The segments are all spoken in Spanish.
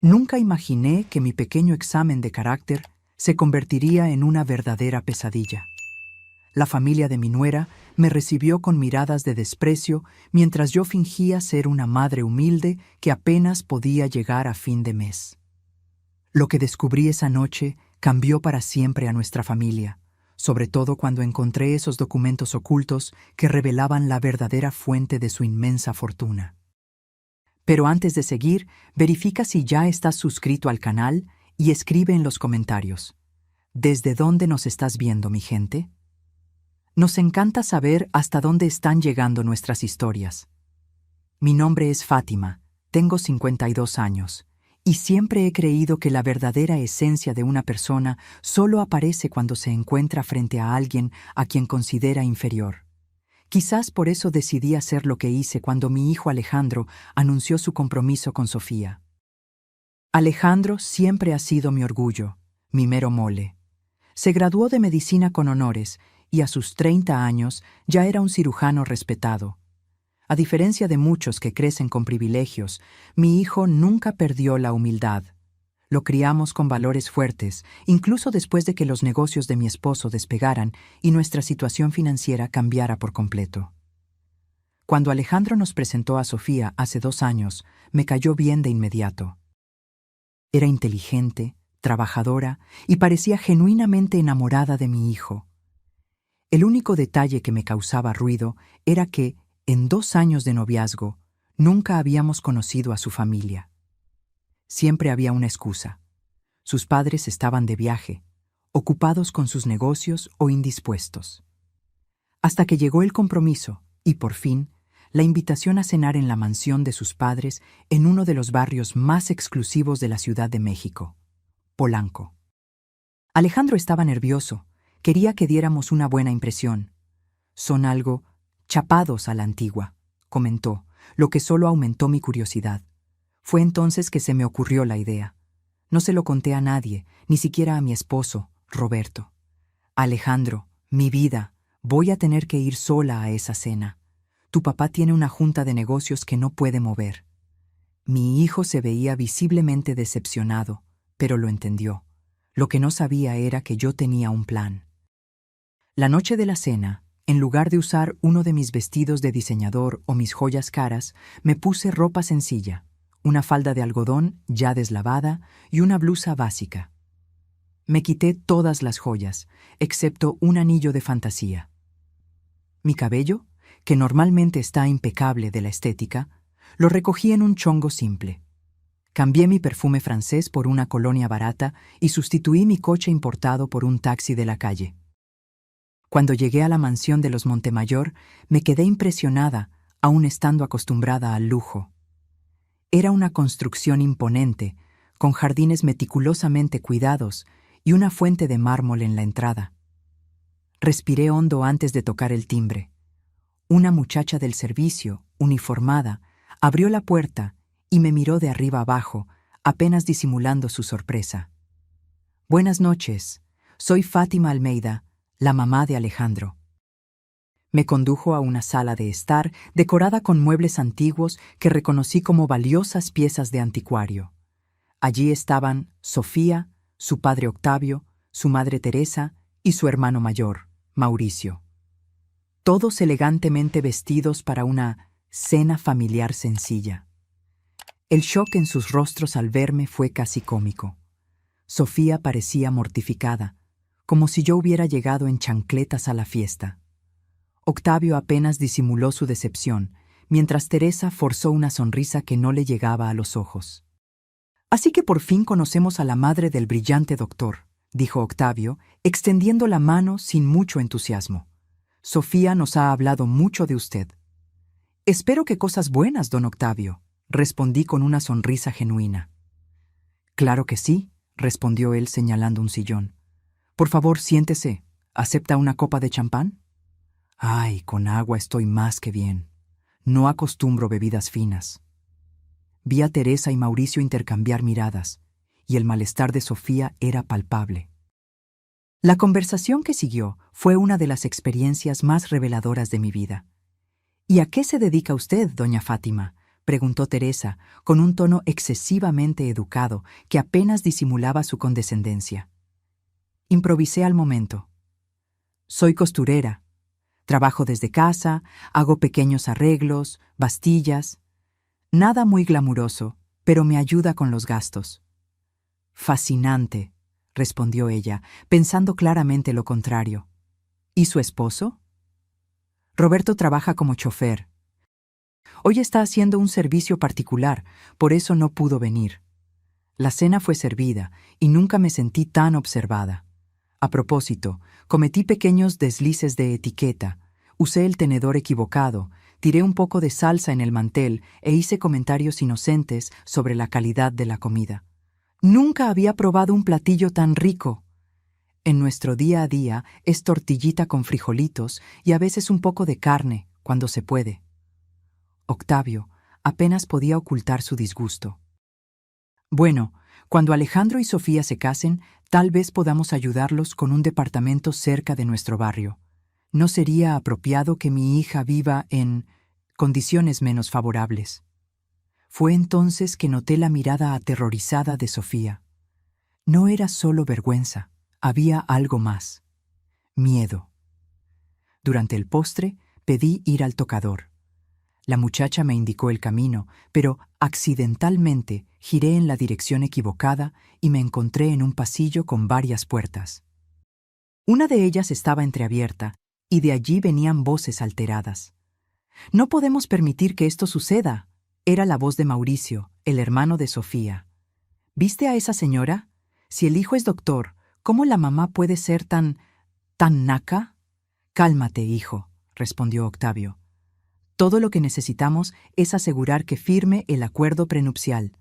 Nunca imaginé que mi pequeño examen de carácter se convertiría en una verdadera pesadilla. La familia de mi nuera me recibió con miradas de desprecio mientras yo fingía ser una madre humilde que apenas podía llegar a fin de mes. Lo que descubrí esa noche cambió para siempre a nuestra familia, sobre todo cuando encontré esos documentos ocultos que revelaban la verdadera fuente de su inmensa fortuna. Pero antes de seguir, verifica si ya estás suscrito al canal y escribe en los comentarios: ¿desde dónde nos estás viendo, mi gente? Nos encanta saber hasta dónde están llegando nuestras historias. Mi nombre es Fátima, tengo 52 años, y siempre he creído que la verdadera esencia de una persona solo aparece cuando se encuentra frente a alguien a quien considera inferior. Quizás por eso decidí hacer lo que hice cuando mi hijo Alejandro anunció su compromiso con Sofía. Alejandro siempre ha sido mi orgullo, mi mero mole. Se graduó de medicina con honores y a sus 30 años ya era un cirujano respetado. A diferencia de muchos que crecen con privilegios, mi hijo nunca perdió la humildad. Lo criamos con valores fuertes, incluso después de que los negocios de mi esposo despegaran y nuestra situación financiera cambiara por completo. Cuando Alejandro nos presentó a Sofía hace 2 años, me cayó bien de inmediato. Era inteligente, trabajadora y parecía genuinamente enamorada de mi hijo. El único detalle que me causaba ruido era que, en 2 años de noviazgo, nunca habíamos conocido a su familia. Siempre había una excusa. Sus padres estaban de viaje, ocupados con sus negocios o indispuestos. Hasta que llegó el compromiso y, por fin, la invitación a cenar en la mansión de sus padres en uno de los barrios más exclusivos de la Ciudad de México, Polanco. Alejandro estaba nervioso, quería que diéramos una buena impresión. Son algo chapados a la antigua, comentó, lo que solo aumentó mi curiosidad. Fue entonces que se me ocurrió la idea. No se lo conté a nadie, ni siquiera a mi esposo, Roberto. Alejandro, mi vida, voy a tener que ir sola a esa cena. Tu papá tiene una junta de negocios que no puede mover. Mi hijo se veía visiblemente decepcionado, pero lo entendió. Lo que no sabía era que yo tenía un plan. La noche de la cena, en lugar de usar uno de mis vestidos de diseñador o mis joyas caras, me puse ropa sencilla, una falda de algodón ya deslavada y una blusa básica. Me quité todas las joyas, excepto un anillo de fantasía. Mi cabello, que normalmente está impecable de la estética, lo recogí en un chongo simple. Cambié mi perfume francés por una colonia barata y sustituí mi coche importado por un taxi de la calle. Cuando llegué a la mansión de los Montemayor, me quedé impresionada, aún estando acostumbrada al lujo. Era una construcción imponente, con jardines meticulosamente cuidados y una fuente de mármol en la entrada. Respiré hondo antes de tocar el timbre. Una muchacha del servicio, uniformada, abrió la puerta y me miró de arriba abajo, apenas disimulando su sorpresa. «Buenas noches, soy Fátima Almeida, la mamá de Alejandro». Me condujo a una sala de estar decorada con muebles antiguos que reconocí como valiosas piezas de anticuario. Allí estaban Sofía, su padre Octavio, su madre Teresa y su hermano mayor, Mauricio. Todos elegantemente vestidos para una cena familiar sencilla. El shock en sus rostros al verme fue casi cómico. Sofía parecía mortificada, como si yo hubiera llegado en chancletas a la fiesta. Octavio apenas disimuló su decepción, mientras Teresa forzó una sonrisa que no le llegaba a los ojos. «Así que por fin conocemos a la madre del brillante doctor», dijo Octavio, extendiendo la mano sin mucho entusiasmo. «Sofía nos ha hablado mucho de usted». «Espero que cosas buenas, don Octavio», respondí con una sonrisa genuina. «Claro que sí», respondió él señalando un sillón. «Por favor, siéntese. ¿Acepta una copa de champán?» «Ay, con agua estoy más que bien. No acostumbro bebidas finas». Vi a Teresa y Mauricio intercambiar miradas, y el malestar de Sofía era palpable. La conversación que siguió fue una de las experiencias más reveladoras de mi vida. «¿Y a qué se dedica usted, doña Fátima?», preguntó Teresa, con un tono excesivamente educado que apenas disimulaba su condescendencia. Improvisé al momento. Soy costurera. Trabajo desde casa, hago pequeños arreglos, bastillas. Nada muy glamuroso, pero me ayuda con los gastos. Fascinante, respondió ella, pensando claramente lo contrario. ¿Y su esposo? Roberto trabaja como chofer. Hoy está haciendo un servicio particular, por eso no pudo venir. La cena fue servida y nunca me sentí tan observada. A propósito, cometí pequeños deslices de etiqueta, usé el tenedor equivocado, tiré un poco de salsa en el mantel e hice comentarios inocentes sobre la calidad de la comida. Nunca había probado un platillo tan rico. En nuestro día a día es tortillita con frijolitos y a veces un poco de carne, cuando se puede. Octavio apenas podía ocultar su disgusto. Bueno, cuando Alejandro y Sofía se casen, tal vez podamos ayudarlos con un departamento cerca de nuestro barrio. No sería apropiado que mi hija viva en condiciones menos favorables. Fue entonces que noté la mirada aterrorizada de Sofía. No era solo vergüenza, había algo más. Miedo. Durante el postre, pedí ir al tocador. La muchacha me indicó el camino, pero accidentalmente giré en la dirección equivocada y me encontré en un pasillo con varias puertas. Una de ellas estaba entreabierta y de allí venían voces alteradas. «No podemos permitir que esto suceda», era la voz de Mauricio, el hermano de Sofía. «¿Viste a esa señora? Si el hijo es doctor, ¿cómo la mamá puede ser tan naca?» «Cálmate, hijo», respondió Octavio. Todo lo que necesitamos es asegurar que firme el acuerdo prenupcial.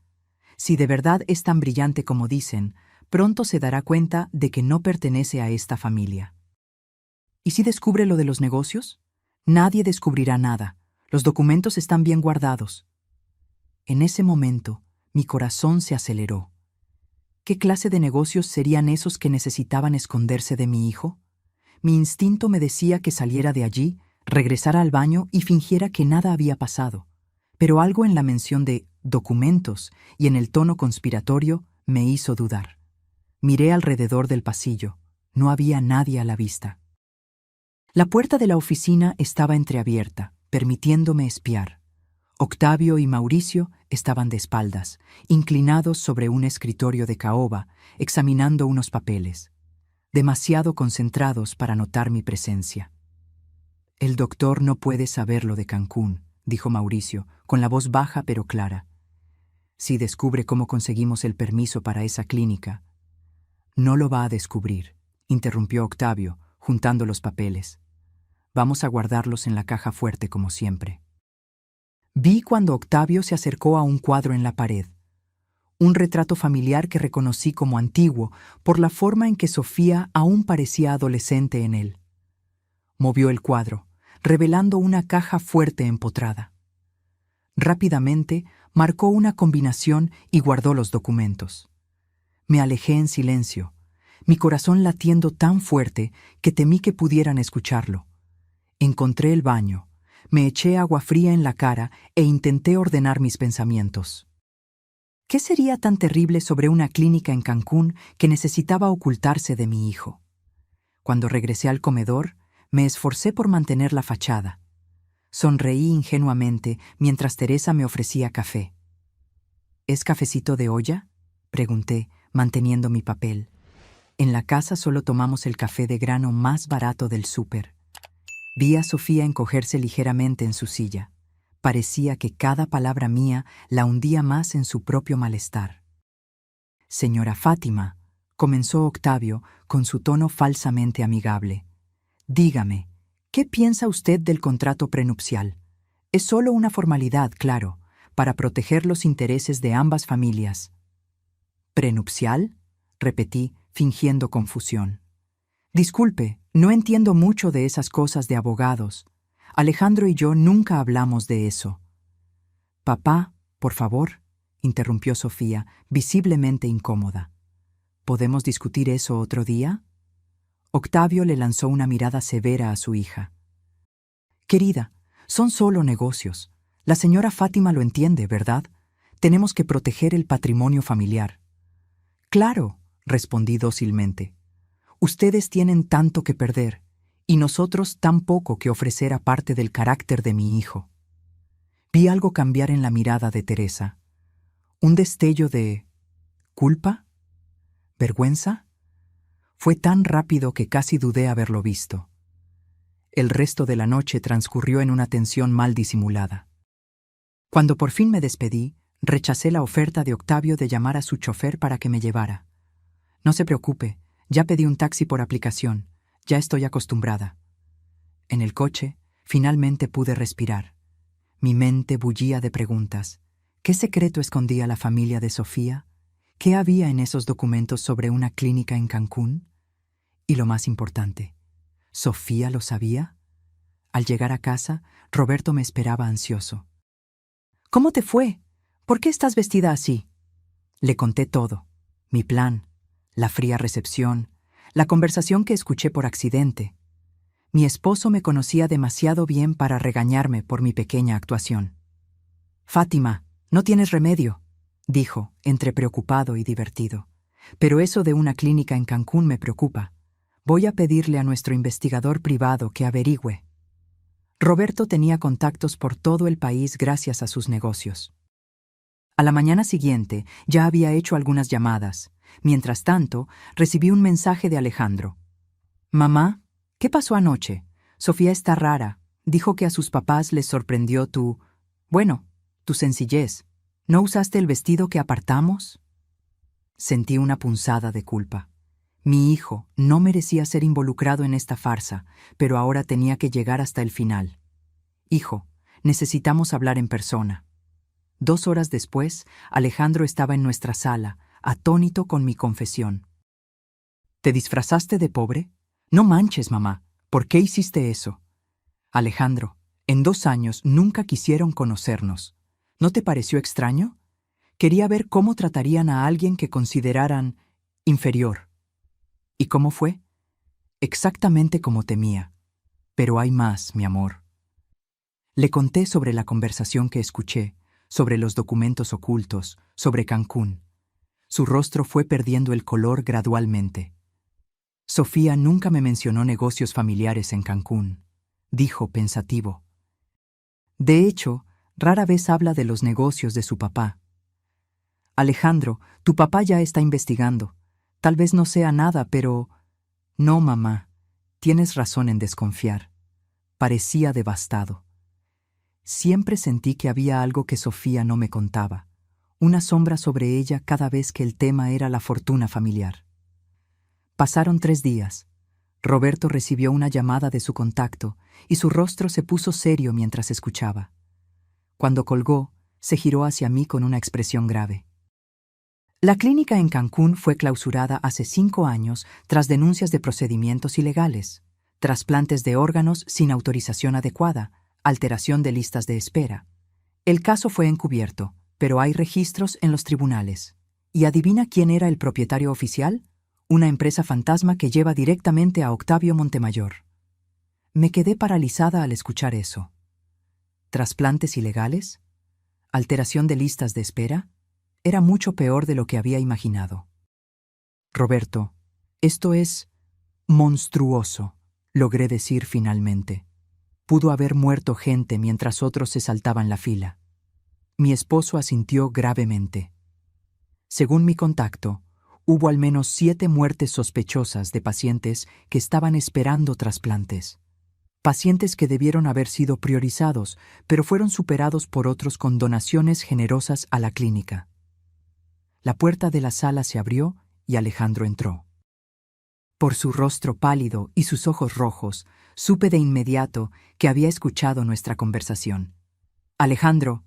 Si de verdad es tan brillante como dicen, pronto se dará cuenta de que no pertenece a esta familia. ¿Y si descubre lo de los negocios? Nadie descubrirá nada. Los documentos están bien guardados. En ese momento, mi corazón se aceleró. ¿Qué clase de negocios serían esos que necesitaban esconderse de mi hijo? Mi instinto me decía que saliera de allí, regresara al baño y fingiera que nada había pasado. Pero algo en la mención de documentos y en el tono conspiratorio me hizo dudar. Miré alrededor del pasillo. No había nadie a la vista. La puerta de la oficina estaba entreabierta, permitiéndome espiar. Octavio y Mauricio estaban de espaldas, inclinados sobre un escritorio de caoba, examinando unos papeles, demasiado concentrados para notar mi presencia. «El doctor no puede saber lo de Cancún», dijo Mauricio, con la voz baja pero clara. «Si descubre cómo conseguimos el permiso para esa clínica». «No lo va a descubrir», interrumpió Octavio, juntando los papeles. «Vamos a guardarlos en la caja fuerte como siempre». Vi cuando Octavio se acercó a un cuadro en la pared. Un retrato familiar que reconocí como antiguo por la forma en que Sofía aún parecía adolescente en él. Movió el cuadro, revelando una caja fuerte empotrada. Rápidamente marcó una combinación y guardó los documentos. Me alejé en silencio, mi corazón latiendo tan fuerte que temí que pudieran escucharlo. Encontré el baño, me eché agua fría en la cara e intenté ordenar mis pensamientos. ¿Qué sería tan terrible sobre una clínica en Cancún que necesitaba ocultarse de mi hijo? Cuando regresé al comedor, me esforcé por mantener la fachada. Sonreí ingenuamente mientras Teresa me ofrecía café. ¿Es cafecito de olla?, pregunté, manteniendo mi papel. En la casa solo tomamos el café de grano más barato del súper. Vi a Sofía encogerse ligeramente en su silla. Parecía que cada palabra mía la hundía más en su propio malestar. «Señora Fátima», comenzó Octavio con su tono falsamente amigable. «Dígame, ¿qué piensa usted del contrato prenupcial? Es solo una formalidad, claro, para proteger los intereses de ambas familias». «¿Prenupcial?», repetí, fingiendo confusión. «Disculpe, no entiendo mucho de esas cosas de abogados. Alejandro y yo nunca hablamos de eso». «Papá, por favor», interrumpió Sofía, visiblemente incómoda. «¿Podemos discutir eso otro día?» Octavio le lanzó una mirada severa a su hija. «Querida, son solo negocios. La señora Fátima lo entiende, ¿verdad? Tenemos que proteger el patrimonio familiar. Claro, respondí dócilmente. Ustedes tienen tanto que perder, y nosotros tan poco que ofrecer aparte del carácter de mi hijo. Vi algo cambiar en la mirada de Teresa. Un destello de... ¿culpa? ¿Vergüenza? Fue tan rápido que casi dudé haberlo visto. El resto de la noche transcurrió en una tensión mal disimulada. Cuando por fin me despedí, rechacé la oferta de Octavio de llamar a su chofer para que me llevara. No se preocupe, ya pedí un taxi por aplicación, ya estoy acostumbrada. En el coche, finalmente pude respirar. Mi mente bullía de preguntas. ¿Qué secreto escondía la familia de Sofía? ¿Qué había en esos documentos sobre una clínica en Cancún? Y lo más importante, ¿Sofía lo sabía? Al llegar a casa, Roberto me esperaba ansioso. ¿Cómo te fue? ¿Por qué estás vestida así? Le conté todo, mi plan, la fría recepción, la conversación que escuché por accidente. Mi esposo me conocía demasiado bien para regañarme por mi pequeña actuación. Fátima, no tienes remedio, dijo, entre preocupado y divertido. Pero eso de una clínica en Cancún me preocupa. Voy a pedirle a nuestro investigador privado que averigüe. Roberto tenía contactos por todo el país gracias a sus negocios. A la mañana siguiente ya había hecho algunas llamadas. Mientras tanto, recibí un mensaje de Alejandro. «Mamá, ¿qué pasó anoche? Sofía está rara. Dijo que a sus papás les sorprendió tu sencillez. ¿No usaste el vestido que apartamos?» Sentí una punzada de culpa. Mi hijo no merecía ser involucrado en esta farsa, pero ahora tenía que llegar hasta el final. «Hijo, necesitamos hablar en persona». 2 horas después, Alejandro estaba en nuestra sala, atónito con mi confesión. «¿Te disfrazaste de pobre? No manches, mamá. ¿Por qué hiciste eso?» «Alejandro, en 2 años nunca quisieron conocernos. ¿No te pareció extraño? Quería ver cómo tratarían a alguien que consideraran inferior». ¿Y cómo fue? Exactamente como temía. Pero hay más, mi amor. Le conté sobre la conversación que escuché, sobre los documentos ocultos, sobre Cancún. Su rostro fue perdiendo el color gradualmente. «Sofía nunca me mencionó negocios familiares en Cancún», dijo pensativo. «De hecho, rara vez habla de los negocios de su papá. Alejandro, tu papá ya está investigando. Tal vez no sea nada, pero...» «No, mamá, tienes razón en desconfiar». Parecía devastado. Siempre sentí que había algo que Sofía no me contaba, una sombra sobre ella cada vez que el tema era la fortuna familiar. Pasaron 3 días. Roberto recibió una llamada de su contacto y su rostro se puso serio mientras escuchaba. Cuando colgó, se giró hacia mí con una expresión grave. «La clínica en Cancún fue clausurada hace 5 años tras denuncias de procedimientos ilegales, trasplantes de órganos sin autorización adecuada, alteración de listas de espera. El caso fue encubierto, pero hay registros en los tribunales. ¿Y adivina quién era el propietario oficial? Una empresa fantasma que lleva directamente a Octavio Montemayor». Me quedé paralizada al escuchar eso. ¿Trasplantes ilegales? ¿Alteración de listas de espera? Era mucho peor de lo que había imaginado. «Roberto, esto es monstruoso», logré decir finalmente. Pudo haber muerto gente mientras otros se saltaban la fila. Mi esposo asintió gravemente. Según mi contacto, hubo al menos 7 muertes sospechosas de pacientes que estaban esperando trasplantes. Pacientes que debieron haber sido priorizados, pero fueron superados por otros con donaciones generosas a la clínica. La puerta de la sala se abrió y Alejandro entró. Por su rostro pálido y sus ojos rojos, supe de inmediato que había escuchado nuestra conversación. «Alejandro,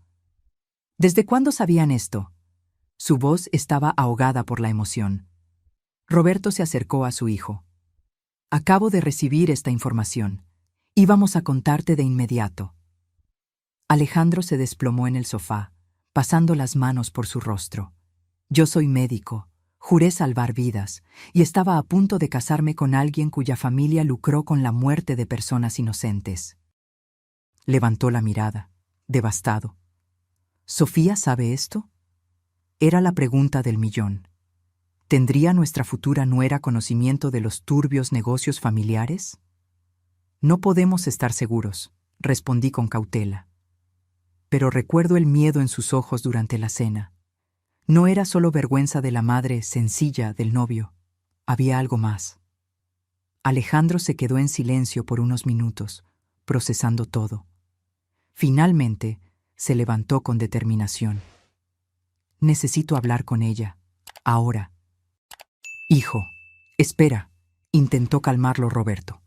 ¿desde cuándo sabían esto?» Su voz estaba ahogada por la emoción. Roberto se acercó a su hijo. «Acabo de recibir esta información. Íbamos a contarte de inmediato». Alejandro se desplomó en el sofá, pasando las manos por su rostro. «Yo soy médico. Juré salvar vidas, y estaba a punto de casarme con alguien cuya familia lucró con la muerte de personas inocentes». Levantó la mirada. devastado. ¿Sofía sabe esto? Era la pregunta del millón. ¿Tendría nuestra futura nuera conocimiento de los turbios negocios familiares? No podemos estar seguros, respondí con cautela. Pero recuerdo el miedo en sus ojos durante la cena. No era solo vergüenza de la madre sencilla del novio. Había algo más. Alejandro se quedó en silencio por unos minutos, procesando todo. Finalmente, se levantó con determinación. Necesito hablar con ella, ahora. Hijo, espera, intentó calmarlo Roberto.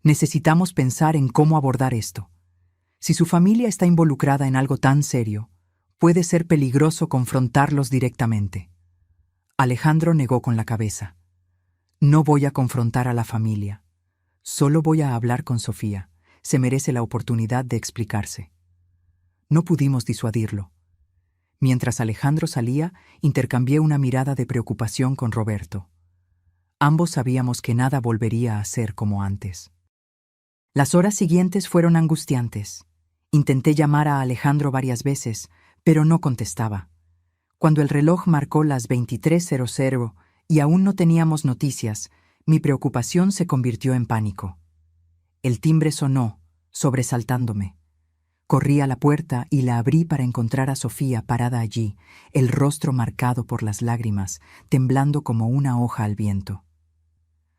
Necesitamos pensar en cómo abordar esto. Si su familia está involucrada en algo tan serio, puede ser peligroso confrontarlos directamente. Alejandro negó con la cabeza. No voy a confrontar a la familia. Solo voy a hablar con Sofía. Se merece la oportunidad de explicarse. No pudimos disuadirlo. Mientras Alejandro salía, intercambié una mirada de preocupación con Roberto. Ambos sabíamos que nada volvería a ser como antes. Las horas siguientes fueron angustiantes. Intenté llamar a Alejandro varias veces, pero no contestaba. Cuando el reloj marcó las 23:00 y aún no teníamos noticias, mi preocupación se convirtió en pánico. El timbre sonó, sobresaltándome. Corrí a la puerta y la abrí para encontrar a Sofía parada allí, el rostro marcado por las lágrimas, temblando como una hoja al viento.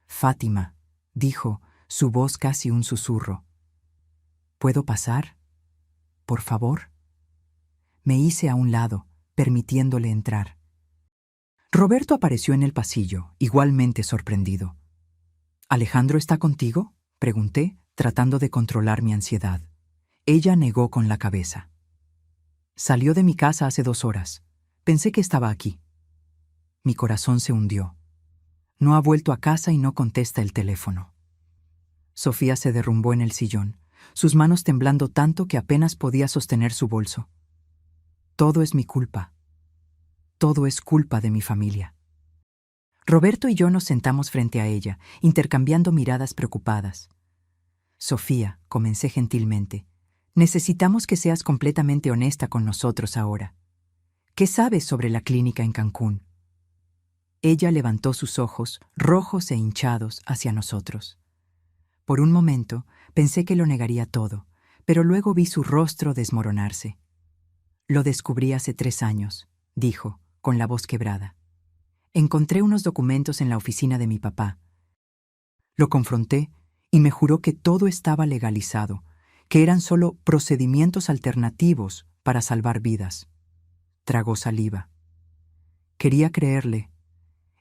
«Fátima», dijo, su voz casi un susurro. «¿Puedo pasar? Por favor». Me hice a un lado, permitiéndole entrar. Roberto apareció en el pasillo, igualmente sorprendido. «¿Alejandro está contigo?», pregunté, tratando de controlar mi ansiedad. Ella negó con la cabeza. «Salió de mi casa hace 2 horas. Pensé que estaba aquí». Mi corazón se hundió. No ha vuelto a casa y no contesta el teléfono. Sofía se derrumbó en el sillón, sus manos temblando tanto que apenas podía sostener su bolso. Todo es mi culpa. Todo es culpa de mi familia. Roberto y yo nos sentamos frente a ella, intercambiando miradas preocupadas. «Sofía», comencé gentilmente, «necesitamos que seas completamente honesta con nosotros ahora. ¿Qué sabes sobre la clínica en Cancún?» Ella levantó sus ojos, rojos e hinchados, hacia nosotros. Por un momento pensé que lo negaría todo, pero luego vi su rostro desmoronarse. «Lo descubrí hace 3 años», dijo, con la voz quebrada. «Encontré unos documentos en la oficina de mi papá. Lo confronté y me juró que todo estaba legalizado, que eran solo procedimientos alternativos para salvar vidas». Tragó saliva. Quería creerle.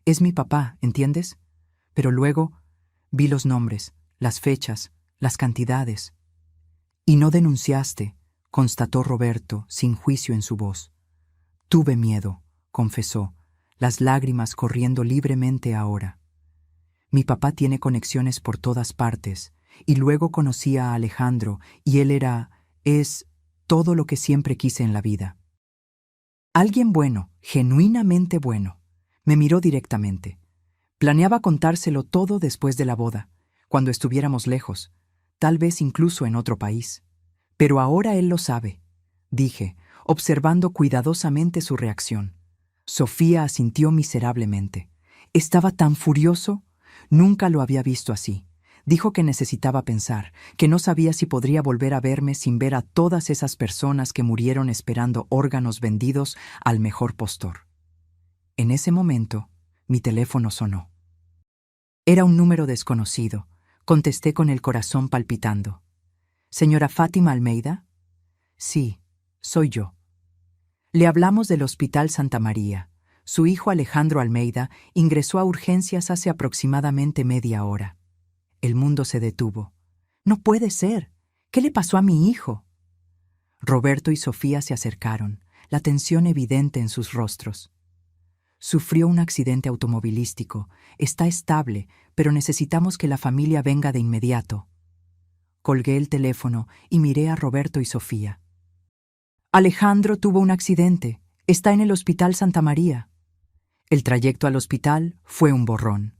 Es mi papá, ¿entiendes? Pero luego vi los nombres, las fechas, las cantidades. «Y no denunciaste», constató Roberto, sin juicio en su voz. «Tuve miedo», confesó, las lágrimas corriendo libremente ahora. «Mi papá tiene conexiones por todas partes, y luego conocí a Alejandro, y él es todo lo que siempre quise en la vida. Alguien bueno, genuinamente bueno». Me miró directamente. Planeaba contárselo todo después de la boda, cuando estuviéramos lejos, tal vez incluso en otro país. «Pero ahora él lo sabe», dije, observando cuidadosamente su reacción. Sofía asintió miserablemente. Estaba tan furioso. Nunca lo había visto así. Dijo que necesitaba pensar, que no sabía si podría volver a verme sin ver a todas esas personas que murieron esperando órganos vendidos al mejor postor. En ese momento, mi teléfono sonó. Era un número desconocido. Contesté con el corazón palpitando. «¿Señora Fátima Almeida?» «Sí, soy yo». «Le hablamos del Hospital Santa María. Su hijo Alejandro Almeida ingresó a urgencias hace aproximadamente media hora». El mundo se detuvo. «No puede ser. ¿Qué le pasó a mi hijo?» Roberto y Sofía se acercaron, la tensión evidente en sus rostros. «Sufrió un accidente automovilístico. Está estable, pero necesitamos que la familia venga de inmediato». Colgué el teléfono y miré a Roberto y Sofía. «Alejandro tuvo un accidente. Está en el Hospital Santa María». El trayecto al hospital fue un borrón.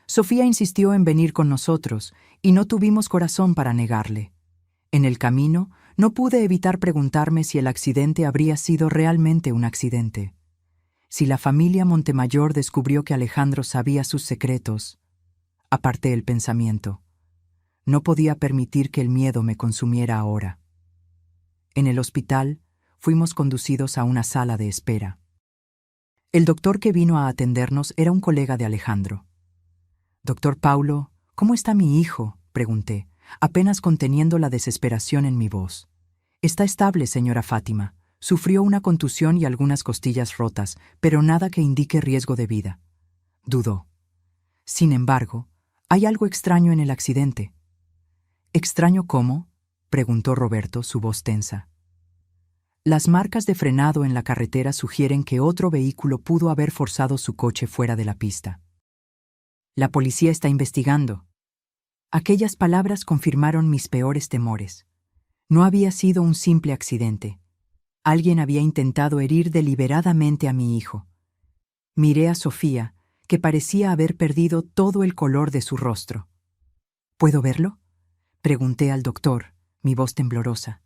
Sofía insistió en venir con nosotros y no tuvimos corazón para negarle. En el camino, no pude evitar preguntarme si el accidente habría sido realmente un accidente. Si la familia Montemayor descubrió que Alejandro sabía sus secretos, aparté el pensamiento. No podía permitir que el miedo me consumiera ahora. En el hospital, fuimos conducidos a una sala de espera. El doctor que vino a atendernos era un colega de Alejandro. «Doctor Paulo, ¿cómo está mi hijo?», pregunté, apenas conteniendo la desesperación en mi voz. «Está estable, señora Fátima. Sufrió una contusión y algunas costillas rotas, pero nada que indique riesgo de vida». Dudó. «Sin embargo, hay algo extraño en el accidente». «¿Extraño cómo?», preguntó Roberto, su voz tensa. «Las marcas de frenado en la carretera sugieren que otro vehículo pudo haber forzado su coche fuera de la pista. La policía está investigando». Aquellas palabras confirmaron mis peores temores. No había sido un simple accidente. Alguien había intentado herir deliberadamente a mi hijo. Miré a Sofía, que parecía haber perdido todo el color de su rostro. «¿Puedo verlo?», pregunté al doctor, mi voz temblorosa.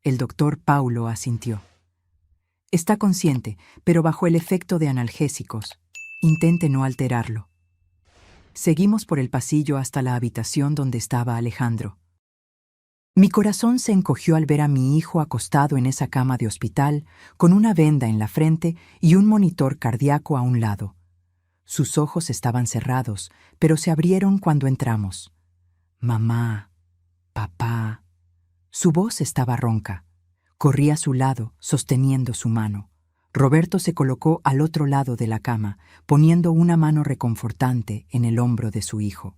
El doctor Paulo asintió. «Está consciente, pero bajo el efecto de analgésicos. Intente no alterarlo». Seguimos por el pasillo hasta la habitación donde estaba Alejandro. Mi corazón se encogió al ver a mi hijo acostado en esa cama de hospital, con una venda en la frente y un monitor cardíaco a un lado. Sus ojos estaban cerrados, pero se abrieron cuando entramos. «Mamá, papá». Su voz estaba ronca. Corrí a su lado, sosteniendo su mano. Roberto se colocó al otro lado de la cama, poniendo una mano reconfortante en el hombro de su hijo.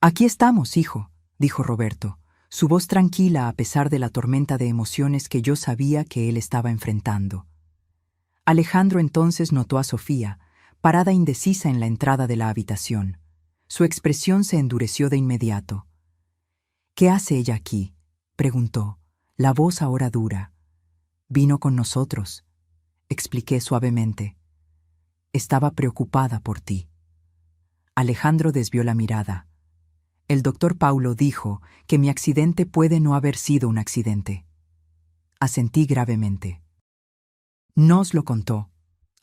«Aquí estamos, hijo», dijo Roberto, su voz tranquila a pesar de la tormenta de emociones que yo sabía que él estaba enfrentando. Alejandro entonces notó a Sofía, parada indecisa en la entrada de la habitación. Su expresión se endureció de inmediato. «¿Qué hace ella aquí?», preguntó, la voz ahora dura. «Vino con nosotros», expliqué suavemente. «Estaba preocupada por ti». Alejandro desvió la mirada. El doctor Paulo dijo que mi accidente puede no haber sido un accidente. Asentí gravemente. «Nos lo contó».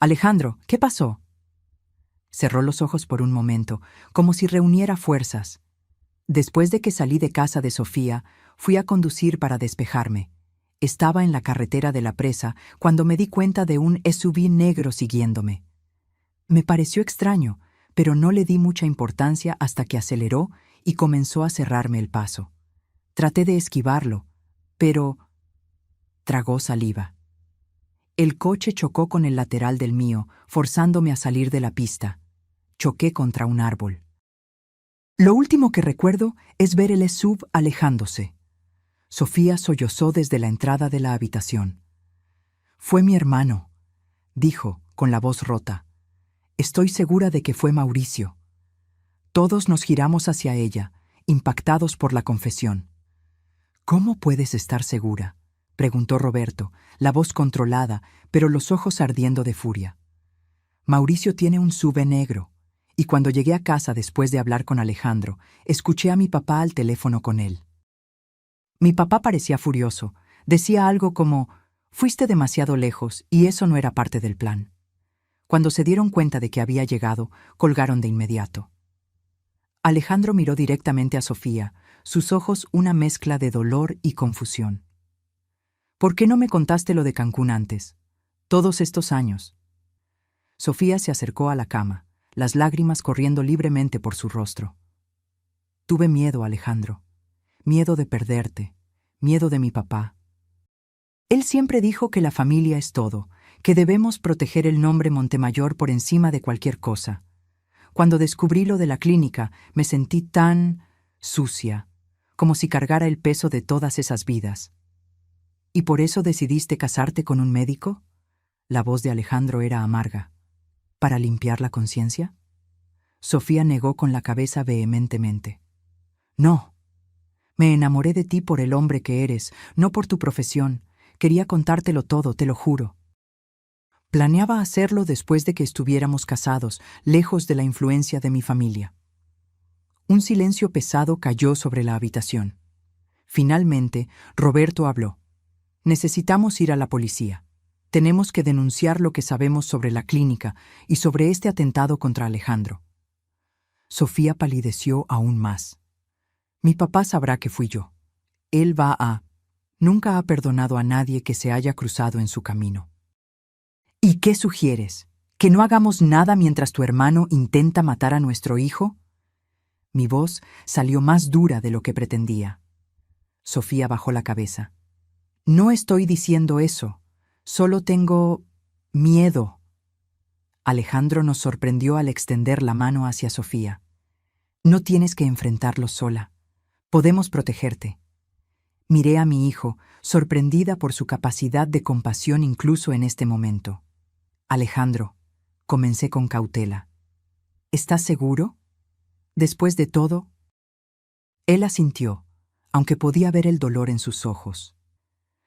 «Alejandro, ¿qué pasó?». Cerró los ojos por un momento, como si reuniera fuerzas. «Después de que salí de casa de Sofía, fui a conducir para despejarme. Estaba en la carretera de la presa cuando me di cuenta de un SUV negro siguiéndome. Me pareció extraño, pero no le di mucha importancia hasta que aceleró y comenzó a cerrarme el paso. Traté de esquivarlo, pero...». Tragó saliva. «El coche chocó con el lateral del mío, forzándome a salir de la pista. Choqué contra un árbol. Lo último que recuerdo es ver el SUV alejándose». Sofía sollozó desde la entrada de la habitación. «Fue mi hermano», dijo, con la voz rota. «Estoy segura de que fue Mauricio». Todos nos giramos hacia ella, impactados por la confesión. «¿Cómo puedes estar segura?», preguntó Roberto, la voz controlada, pero los ojos ardiendo de furia. «Mauricio tiene un SUV negro, y cuando llegué a casa después de hablar con Alejandro, escuché a mi papá al teléfono con él. Mi papá parecía furioso. Decía algo como: «Fuiste demasiado lejos y eso no era parte del plan». Cuando se dieron cuenta de que había llegado, colgaron de inmediato. Alejandro miró directamente a Sofía, sus ojos una mezcla de dolor y confusión. «¿Por qué no me contaste lo de Cancún antes? Todos estos años». Sofía se acercó a la cama, las lágrimas corriendo libremente por su rostro. «Tuve miedo, Alejandro. Miedo de perderte, miedo de mi papá. Él siempre dijo que la familia es todo, que debemos proteger el nombre Montemayor por encima de cualquier cosa. Cuando descubrí lo de la clínica, me sentí tan sucia, como si cargara el peso de todas esas vidas». «¿Y por eso decidiste casarte con un médico?». La voz de Alejandro era amarga. «¿Para limpiar la conciencia?». Sofía negó con la cabeza vehementemente. «No. Me enamoré de ti por el hombre que eres, no por tu profesión. Quería contártelo todo, te lo juro. Planeaba hacerlo después de que estuviéramos casados, lejos de la influencia de mi familia». Un silencio pesado cayó sobre la habitación. Finalmente, Roberto habló. Necesitamos ir a la policía. Tenemos que denunciar lo que sabemos sobre la clínica y sobre este atentado contra Alejandro. Sofía palideció aún más. Mi papá sabrá que fui yo. Él va a... Nunca ha perdonado a nadie que se haya cruzado en su camino. ¿Y qué sugieres? ¿Que no hagamos nada mientras tu hermano intenta matar a nuestro hijo? Mi voz salió más dura de lo que pretendía. Sofía bajó la cabeza. No estoy diciendo eso. Solo tengo... miedo. Alejandro nos sorprendió al extender la mano hacia Sofía. No tienes que enfrentarlo sola. Podemos protegerte. Miré a mi hijo, sorprendida por su capacidad de compasión incluso en este momento. Alejandro, comencé con cautela. ¿Estás seguro? Después de todo... Él asintió, aunque podía ver el dolor en sus ojos.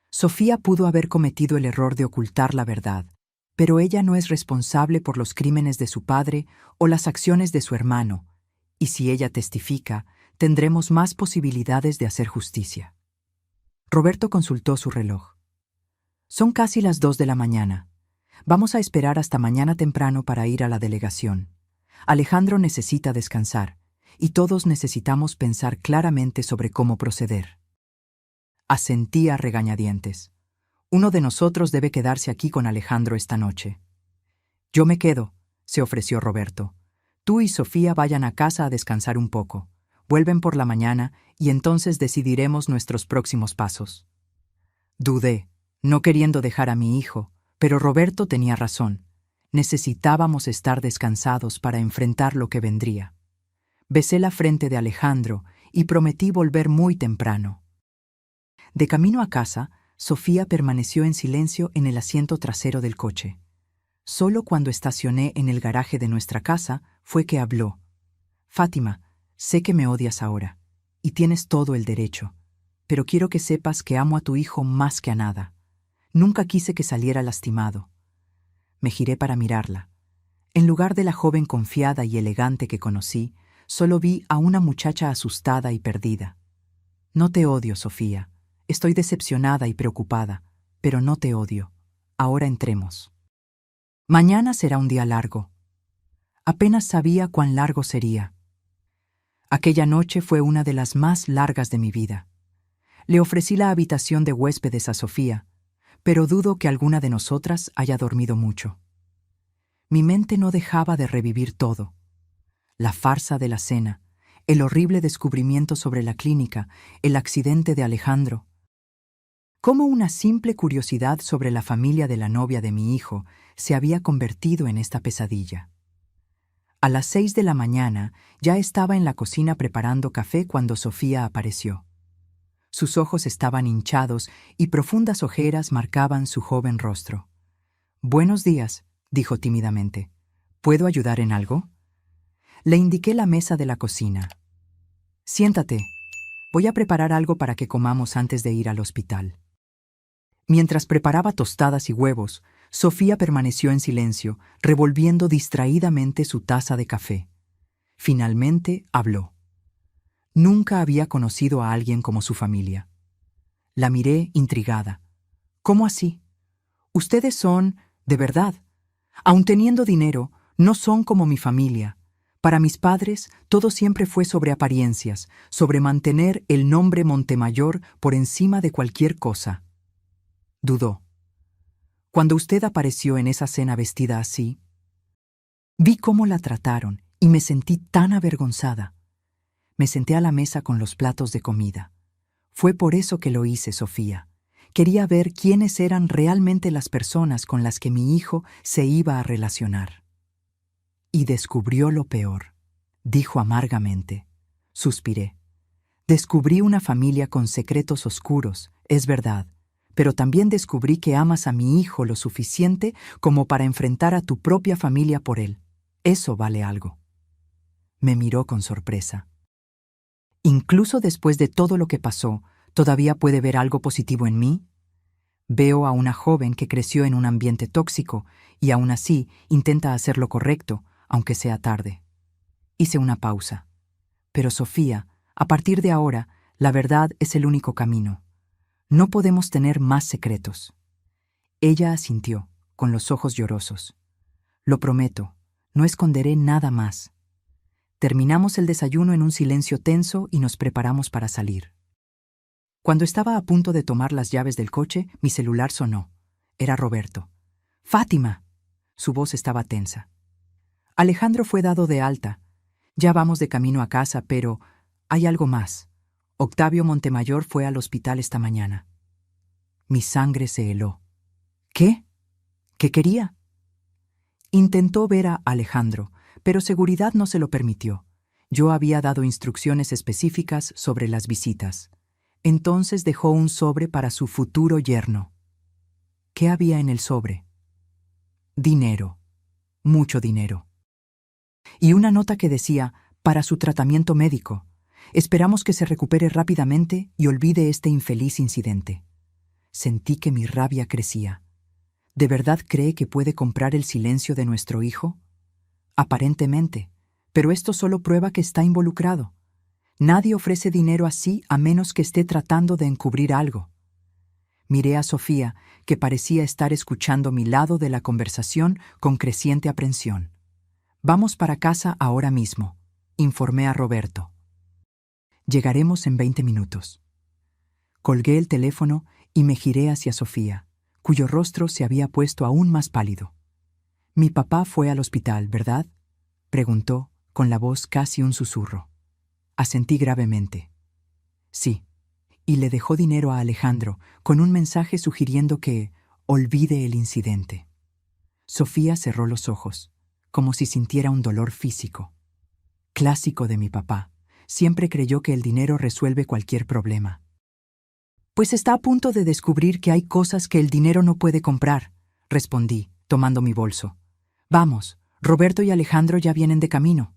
Sofía pudo haber cometido el error de ocultar la verdad, pero ella no es responsable por los crímenes de su padre o las acciones de su hermano, y si ella testifica, tendremos más posibilidades de hacer justicia. Roberto consultó su reloj. Son casi las 2 de la mañana. Vamos a esperar hasta mañana temprano para ir a la delegación. Alejandro necesita descansar, y todos necesitamos pensar claramente sobre cómo proceder. Asentí a regañadientes. Uno de nosotros debe quedarse aquí con Alejandro esta noche. Yo me quedo, se ofreció Roberto. Tú y Sofía vayan a casa a descansar un poco. Vuelven por la mañana y entonces decidiremos nuestros próximos pasos. Dudé, no queriendo dejar a mi hijo, pero Roberto tenía razón. Necesitábamos estar descansados para enfrentar lo que vendría. Besé la frente de Alejandro y prometí volver muy temprano. De camino a casa, Sofía permaneció en silencio en el asiento trasero del coche. Solo cuando estacioné en el garaje de nuestra casa fue que habló. Fátima, sé que me odias ahora, y tienes todo el derecho, pero quiero que sepas que amo a tu hijo más que a nada. Nunca quise que saliera lastimado. Me giré para mirarla. En lugar de la joven confiada y elegante que conocí, solo vi a una muchacha asustada y perdida. No te odio, Sofía. Estoy decepcionada y preocupada, pero no te odio. Ahora entremos. Mañana será un día largo. Apenas sabía cuán largo sería. Aquella noche fue una de las más largas de mi vida. Le ofrecí la habitación de huéspedes a Sofía, pero dudo que alguna de nosotras haya dormido mucho. Mi mente no dejaba de revivir todo. La farsa de la cena, el horrible descubrimiento sobre la clínica, el accidente de Alejandro. Cómo una simple curiosidad sobre la familia de la novia de mi hijo se había convertido en esta pesadilla. A las 6 de la mañana ya estaba en la cocina preparando café cuando Sofía apareció. Sus ojos estaban hinchados y profundas ojeras marcaban su joven rostro. «Buenos días», dijo tímidamente. «¿Puedo ayudar en algo?» Le indiqué la mesa de la cocina. «Siéntate. Voy a preparar algo para que comamos antes de ir al hospital». Mientras preparaba tostadas y huevos, Sofía permaneció en silencio, revolviendo distraídamente su taza de café. Finalmente habló. Nunca había conocido a alguien como su familia. La miré intrigada. ¿Cómo así? Ustedes son, de verdad. Aun teniendo dinero, no son como mi familia. Para mis padres, todo siempre fue sobre apariencias, sobre mantener el nombre Montemayor por encima de cualquier cosa. Dudó. Cuando usted apareció en esa cena vestida así, vi cómo la trataron y me sentí tan avergonzada. Me senté a la mesa con los platos de comida. Fue por eso que lo hice, Sofía. Quería ver quiénes eran realmente las personas con las que mi hijo se iba a relacionar. Y descubrió lo peor, dijo amargamente. Suspiré. Descubrí una familia con secretos oscuros, es verdad, pero también descubrí que amas a mi hijo lo suficiente como para enfrentar a tu propia familia por él. Eso vale algo. Me miró con sorpresa. Incluso después de todo lo que pasó, ¿todavía puede ver algo positivo en mí? Veo a una joven que creció en un ambiente tóxico y aún así intenta hacer lo correcto, aunque sea tarde. Hice una pausa. Pero Sofía, a partir de ahora, La verdad es el único camino. No podemos tener más secretos. Ella asintió, con los ojos llorosos. Lo prometo, no esconderé nada más. Terminamos el desayuno en un silencio tenso y nos preparamos para salir. Cuando estaba a punto de tomar las llaves del coche, mi celular sonó. Era Roberto. ¡Fátima! Su voz estaba tensa. Alejandro fue dado de alta. Ya vamos de camino a casa, pero hay algo más. Octavio Montemayor fue al hospital esta mañana. Mi sangre se heló. ¿Qué? ¿Qué quería? Intentó ver a Alejandro, pero seguridad no se lo permitió. Yo había dado instrucciones específicas sobre las visitas. Entonces dejó un sobre para su futuro yerno. ¿Qué había en el sobre? Dinero. Mucho dinero. Y una nota que decía, para su tratamiento médico. Esperamos que se recupere rápidamente y olvide este infeliz incidente. Sentí que mi rabia crecía. ¿De verdad cree que puede comprar el silencio de nuestro hijo? Aparentemente, pero esto solo prueba que está involucrado. Nadie ofrece dinero así a menos que esté tratando de encubrir algo. Miré a Sofía, que parecía estar escuchando mi lado de la conversación con creciente aprensión. Vamos para casa ahora mismo, informé a Roberto. Llegaremos en 20 minutos. Colgué el teléfono y me giré hacia Sofía, cuyo rostro se había puesto aún más pálido. «Mi papá fue al hospital, ¿verdad?», preguntó, con la voz casi un susurro. Asentí gravemente. «Sí», y le dejó dinero a Alejandro, con un mensaje sugiriendo que olvide el incidente. Sofía cerró los ojos, como si sintiera un dolor físico. Clásico de mi papá, siempre creyó que el dinero resuelve cualquier problema. «Pues está a punto de descubrir que hay cosas que el dinero no puede comprar», respondí, tomando mi bolso. «Vamos, Roberto y Alejandro ya vienen de camino».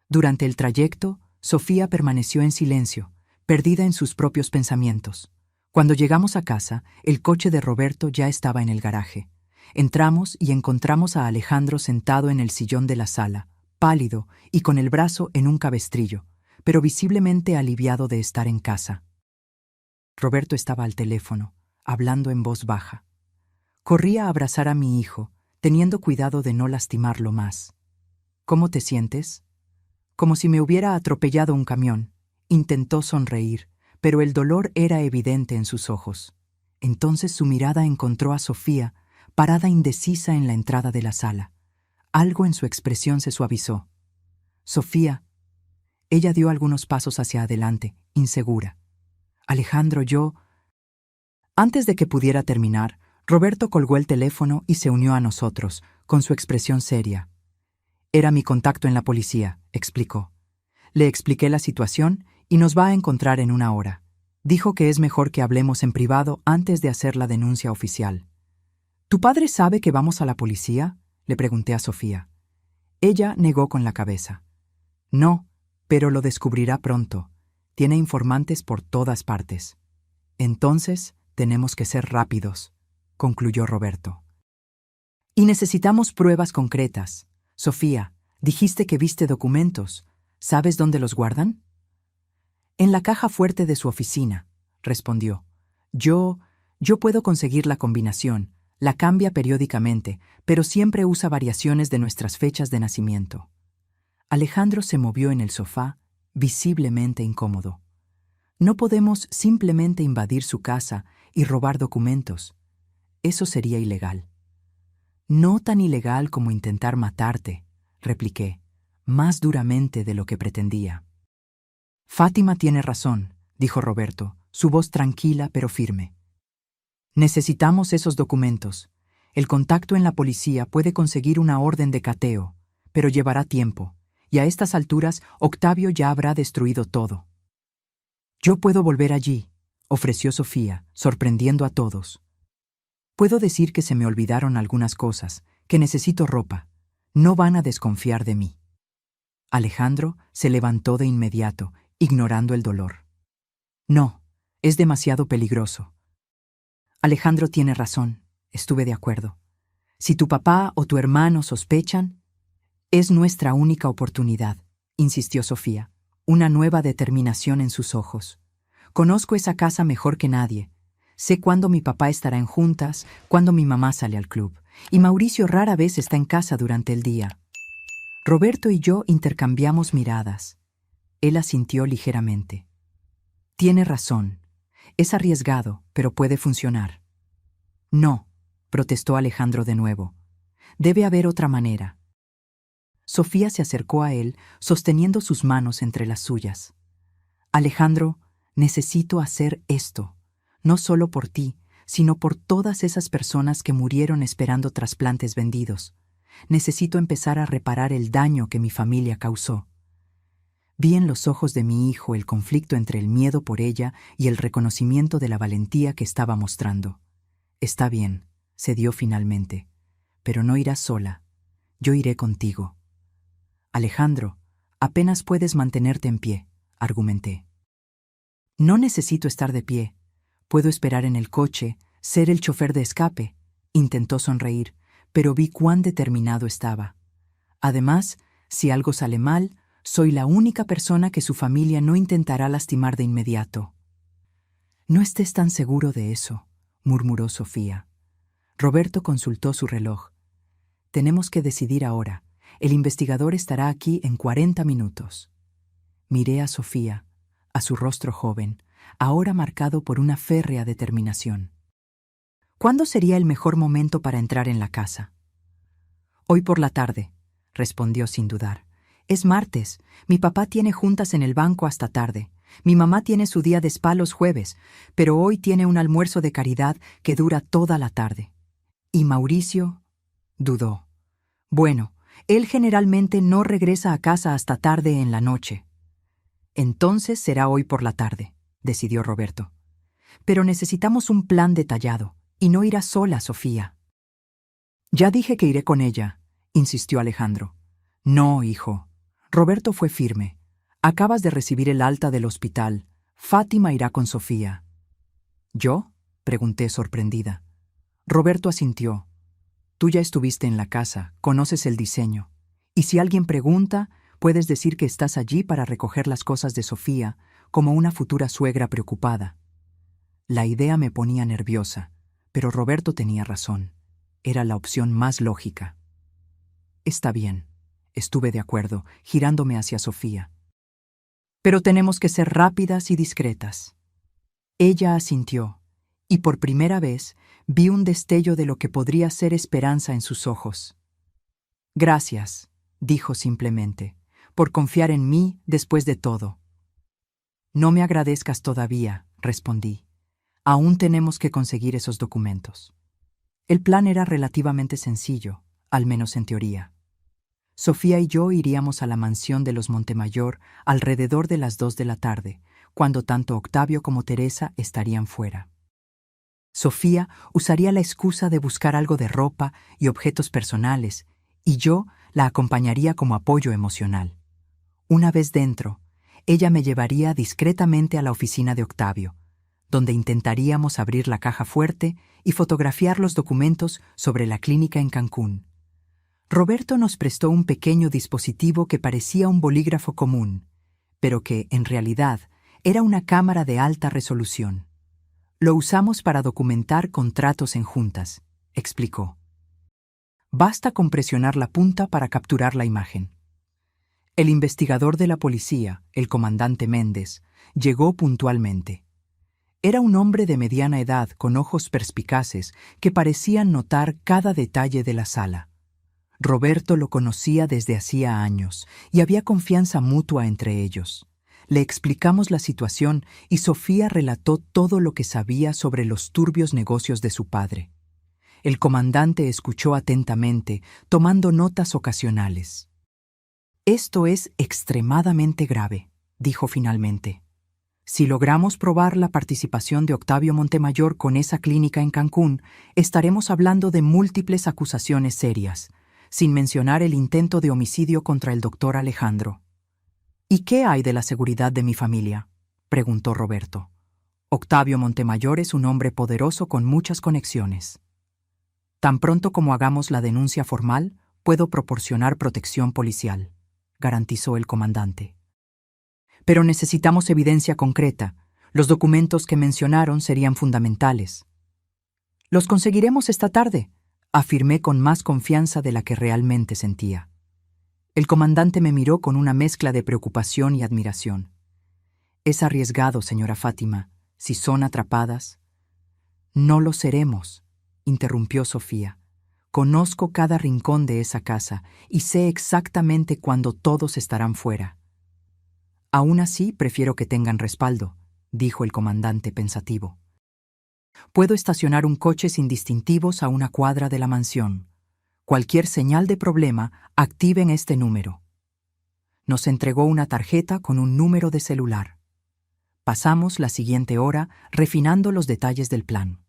Durante el trayecto, Sofía permaneció en silencio, perdida en sus propios pensamientos. Cuando llegamos a casa, el coche de Roberto ya estaba en el garaje. Entramos y encontramos a Alejandro sentado en el sillón de la sala, pálido y con el brazo en un cabestrillo, pero visiblemente aliviado de estar en casa. Roberto estaba al teléfono, hablando en voz baja. Corrí a abrazar a mi hijo, teniendo cuidado de no lastimarlo más. «¿Cómo te sientes?», como si me hubiera atropellado un camión. Intentó sonreír, pero el dolor era evidente en sus ojos. Entonces su mirada encontró a Sofía, parada indecisa en la entrada de la sala. Algo en su expresión se suavizó. «Sofía». Ella dio algunos pasos hacia adelante, insegura. «Alejandro, yo...». Antes de que pudiera terminar, Roberto colgó el teléfono y se unió a nosotros, con su expresión seria. «Era mi contacto en la policía», explicó. Le expliqué la situación y nos va a encontrar en una hora. Dijo que es mejor que hablemos en privado antes de hacer la denuncia oficial. «¿Tu padre sabe que vamos a la policía?», le pregunté a Sofía. Ella negó con la cabeza. «No, pero lo descubrirá pronto. Tiene informantes por todas partes». «Entonces, tenemos que ser rápidos», concluyó Roberto. «Y necesitamos pruebas concretas. Sofía, dijiste que viste documentos. ¿Sabes dónde los guardan?». «En la caja fuerte de su oficina», respondió. Yo puedo conseguir la combinación. La cambia periódicamente, pero siempre usa variaciones de nuestras fechas de nacimiento». Alejandro se movió en el sofá, visiblemente incómodo. «No podemos simplemente invadir su casa y robar documentos. Eso sería ilegal». «No tan ilegal como intentar matarte», repliqué, más duramente de lo que pretendía. «Fátima tiene razón», dijo Roberto, su voz tranquila pero firme. «Necesitamos esos documentos. El contacto en la policía puede conseguir una orden de cateo, pero llevará tiempo, y a estas alturas Octavio ya habrá destruido todo». «Yo puedo volver allí», ofreció Sofía, sorprendiendo a todos. «Puedo decir que se me olvidaron algunas cosas, que necesito ropa. No van a desconfiar de mí». Alejandro se levantó de inmediato, ignorando el dolor. «No, es demasiado peligroso». «Alejandro tiene razón», estuve de acuerdo. «Si tu papá o tu hermano sospechan, es nuestra única oportunidad», insistió Sofía, una nueva determinación en sus ojos. Conozco esa casa mejor que nadie. Sé cuándo mi papá estará en juntas, cuándo mi mamá sale al club, y Mauricio rara vez está en casa durante el día. Roberto y yo intercambiamos miradas. Él asintió ligeramente. Tiene razón. Es arriesgado, pero puede funcionar. No, protestó Alejandro de nuevo. Debe haber otra manera. Sofía se acercó a él, sosteniendo sus manos entre las suyas. Alejandro, necesito hacer esto, no solo por ti, sino por todas esas personas que murieron esperando trasplantes vendidos. Necesito empezar a reparar el daño que mi familia causó. Vi en los ojos de mi hijo el conflicto entre el miedo por ella y el reconocimiento de la valentía que estaba mostrando. Está bien, cedió finalmente, pero no irás sola. Yo iré contigo. Alejandro, apenas puedes mantenerte en pie, argumenté. No necesito estar de pie. Puedo esperar en el coche, ser el chofer de escape. Intentó sonreír, pero vi cuán determinado estaba. Además, si algo sale mal, soy la única persona que su familia no intentará lastimar de inmediato. No estés tan seguro de eso, murmuró Sofía. Roberto consultó su reloj. Tenemos que decidir ahora. El investigador estará aquí en 40 minutos. Miré a Sofía, a su rostro joven, ahora marcado por una férrea determinación. ¿Cuándo sería el mejor momento para entrar en la casa? Hoy por la tarde, respondió sin dudar. Es martes. Mi papá tiene juntas en el banco hasta tarde. Mi mamá tiene su día de spa los jueves, pero hoy tiene un almuerzo de caridad que dura toda la tarde. ¿Y Mauricio? Dudó. Bueno, él generalmente no regresa a casa hasta tarde en la noche. Entonces será hoy por la tarde, decidió Roberto. Pero necesitamos un plan detallado, y no irá sola, Sofía. Ya dije que iré con ella, insistió Alejandro. No, hijo. Roberto fue firme. Acabas de recibir el alta del hospital. Fátima irá con Sofía. ¿Yo? Pregunté sorprendida. Roberto asintió. Tú ya estuviste en la casa, conoces el diseño. Y si alguien pregunta, puedes decir que estás allí para recoger las cosas de Sofía, como una futura suegra preocupada. La idea me ponía nerviosa, pero Roberto tenía razón. Era la opción más lógica. Está bien, estuve de acuerdo, girándome hacia Sofía. Pero tenemos que ser rápidas y discretas. Ella asintió, y por primera vez vi un destello de lo que podría ser esperanza en sus ojos. Gracias, dijo simplemente, por confiar en mí después de todo. No me agradezcas todavía, respondí. Aún tenemos que conseguir esos documentos. El plan era relativamente sencillo, al menos en teoría. Sofía y yo iríamos a la mansión de los Montemayor alrededor de las 2 de la tarde, cuando tanto Octavio como Teresa estarían fuera. Sofía usaría la excusa de buscar algo de ropa y objetos personales, y yo la acompañaría como apoyo emocional. Una vez dentro, ella me llevaría discretamente a la oficina de Octavio, donde intentaríamos abrir la caja fuerte y fotografiar los documentos sobre la clínica en Cancún. Roberto nos prestó un pequeño dispositivo que parecía un bolígrafo común, pero que, en realidad, era una cámara de alta resolución. Lo usamos para documentar contratos en juntas, explicó. Basta con presionar la punta para capturar la imagen. El investigador de la policía, el comandante Méndez, llegó puntualmente. Era un hombre de mediana edad con ojos perspicaces que parecían notar cada detalle de la sala. Roberto lo conocía desde hacía años y había confianza mutua entre ellos. Le explicamos la situación y Sofía relató todo lo que sabía sobre los turbios negocios de su padre. El comandante escuchó atentamente, tomando notas ocasionales. Esto es extremadamente grave, dijo finalmente. Si logramos probar la participación de Octavio Montemayor con esa clínica en Cancún, estaremos hablando de múltiples acusaciones serias, sin mencionar el intento de homicidio contra el doctor Alejandro. ¿Y qué hay de la seguridad de mi familia?, preguntó Roberto. Octavio Montemayor es un hombre poderoso con muchas conexiones. Tan pronto como hagamos la denuncia formal, puedo proporcionar protección policial, garantizó el comandante. Pero necesitamos evidencia concreta. Los documentos que mencionaron serían fundamentales. Los conseguiremos esta tarde, afirmé con más confianza de la que realmente sentía. El comandante me miró con una mezcla de preocupación y admiración. Es arriesgado, señora Fátima, si son atrapadas. No lo seremos, interrumpió Sofía. Conozco cada rincón de esa casa y sé exactamente cuándo todos estarán fuera. Aún así, prefiero que tengan respaldo, dijo el comandante pensativo. Puedo estacionar un coche sin distintivos a una cuadra de la mansión. Cualquier señal de problema, activen este número. Nos entregó una tarjeta con un número de celular. Pasamos la siguiente hora refinando los detalles del plan.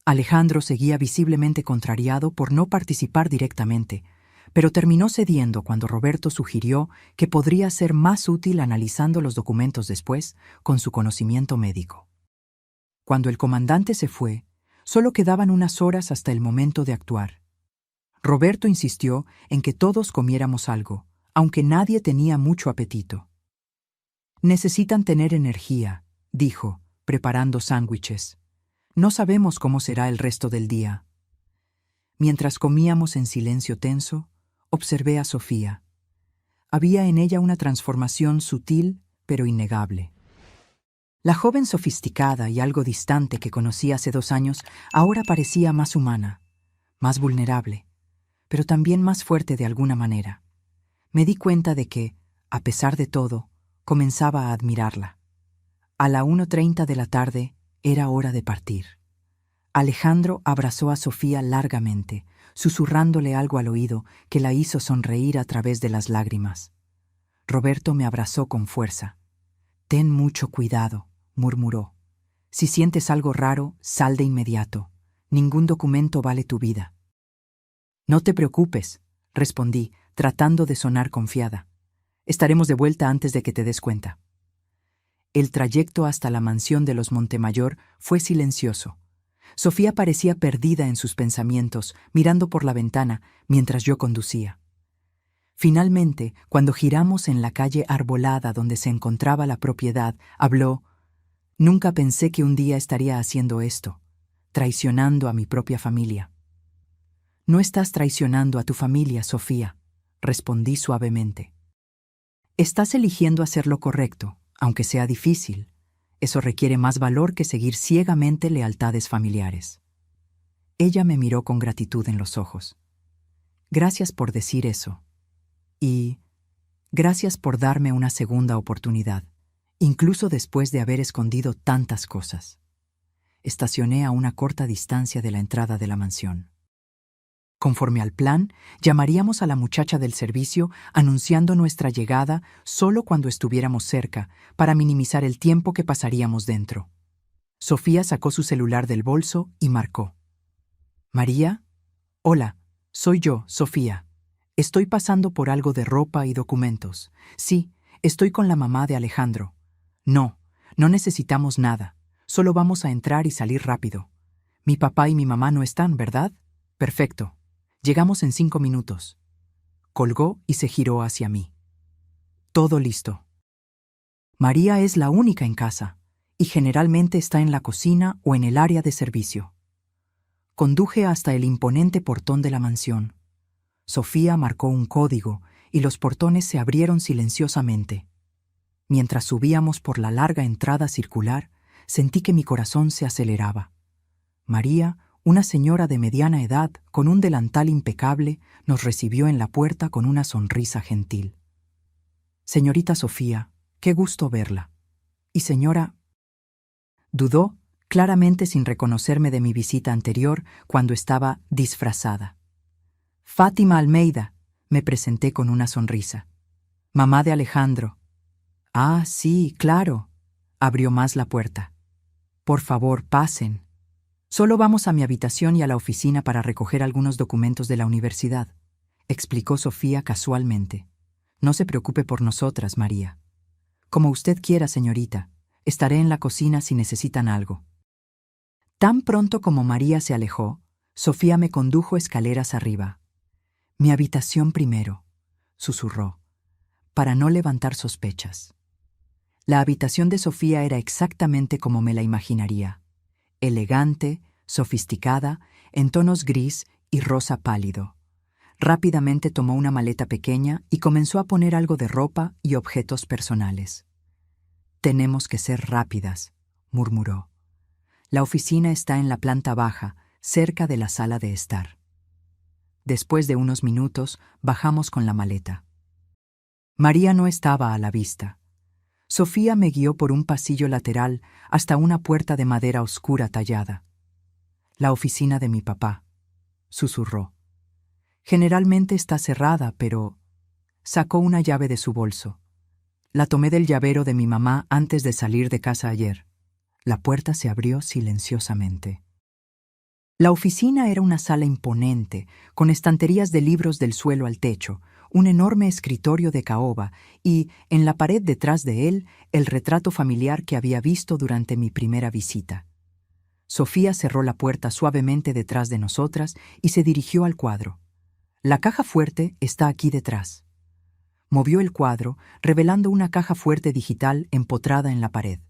Alejandro seguía visiblemente contrariado por no participar directamente, pero terminó cediendo cuando Roberto sugirió que podría ser más útil analizando los documentos después con su conocimiento médico. Cuando el comandante se fue, solo quedaban unas horas hasta el momento de actuar. Roberto insistió en que todos comiéramos algo, aunque nadie tenía mucho apetito. Necesitan tener energía, dijo, preparando sándwiches. No sabemos cómo será el resto del día. Mientras comíamos en silencio tenso, observé a Sofía. Había en ella una transformación sutil, pero innegable. La joven sofisticada y algo distante que conocí hace 2 años ahora parecía más humana, más vulnerable, pero también más fuerte de alguna manera. Me di cuenta de que, a pesar de todo, comenzaba a admirarla. A la 1:30 de la tarde era hora de partir. Alejandro abrazó a Sofía largamente, susurrándole algo al oído que la hizo sonreír a través de las lágrimas. Roberto me abrazó con fuerza. «Ten mucho cuidado», murmuró. «Si sientes algo raro, sal de inmediato. Ningún documento vale tu vida». «No te preocupes», respondí, tratando de sonar confiada. «Estaremos de vuelta antes de que te des cuenta». El trayecto hasta la mansión de los Montemayor fue silencioso. Sofía parecía perdida en sus pensamientos, mirando por la ventana mientras yo conducía. Finalmente, cuando giramos en la calle arbolada donde se encontraba la propiedad, habló: «Nunca pensé que un día estaría haciendo esto, traicionando a mi propia familia». «No estás traicionando a tu familia, Sofía», respondí suavemente. «Estás eligiendo hacer lo correcto, aunque sea difícil. Eso requiere más valor que seguir ciegamente lealtades familiares». Ella me miró con gratitud en los ojos. «Gracias por decir eso. Y gracias por darme una segunda oportunidad, incluso después de haber escondido tantas cosas». Estacioné a una corta distancia de la entrada de la mansión. Conforme al plan, llamaríamos a la muchacha del servicio anunciando nuestra llegada solo cuando estuviéramos cerca, para minimizar el tiempo que pasaríamos dentro. Sofía sacó su celular del bolso y marcó. «María, hola, soy yo, Sofía. Estoy pasando por algo de ropa y documentos. Sí, estoy con la mamá de Alejandro. No necesitamos nada. Solo vamos a entrar y salir rápido. Mi papá y mi mamá no están, ¿verdad? Perfecto. Llegamos en 5 minutos». Colgó y se giró hacia mí. «Todo listo». María es la única en casa, y generalmente está en la cocina o en el área de servicio. Conduje hasta el imponente portón de la mansión. Sofía marcó un código y los portones se abrieron silenciosamente. Mientras subíamos por la larga entrada circular, sentí que mi corazón se aceleraba. María, una señora de mediana edad, con un delantal impecable, nos recibió en la puerta con una sonrisa gentil. «Señorita Sofía, qué gusto verla. Y señora...». Dudó, claramente sin reconocerme de mi visita anterior cuando estaba disfrazada. «Fátima Almeida», me presenté con una sonrisa. «Mamá de Alejandro». «Ah, sí, claro», abrió más la puerta. «Por favor, pasen. Solo vamos a mi habitación y a la oficina para recoger algunos documentos de la universidad», explicó Sofía casualmente. «No se preocupe por nosotras, María». «Como usted quiera, señorita. Estaré en la cocina si necesitan algo». Tan pronto como María se alejó, Sofía me condujo escaleras arriba. «Mi habitación primero», susurró, para no levantar sospechas. La habitación de Sofía era exactamente como me la imaginaría. Elegante, sofisticada, en tonos gris y rosa pálido. Rápidamente tomó una maleta pequeña y comenzó a poner algo de ropa y objetos personales. «Tenemos que ser rápidas», murmuró. «La oficina está en la planta baja, cerca de la sala de estar». Después de unos minutos, bajamos con la maleta. María no estaba a la vista. Sofía me guió por un pasillo lateral hasta una puerta de madera oscura tallada. «La oficina de mi papá», susurró. «Generalmente está cerrada, pero...» Sacó una llave de su bolso. La tomé del llavero de mi mamá antes de salir de casa ayer. La puerta se abrió silenciosamente. La oficina era una sala imponente, con estanterías de libros del suelo al techo, un enorme escritorio de caoba y, en la pared detrás de él, el retrato familiar que había visto durante mi primera visita. Sofía cerró la puerta suavemente detrás de nosotras y se dirigió al cuadro. «La caja fuerte está aquí detrás». Movió el cuadro, revelando una caja fuerte digital empotrada en la pared.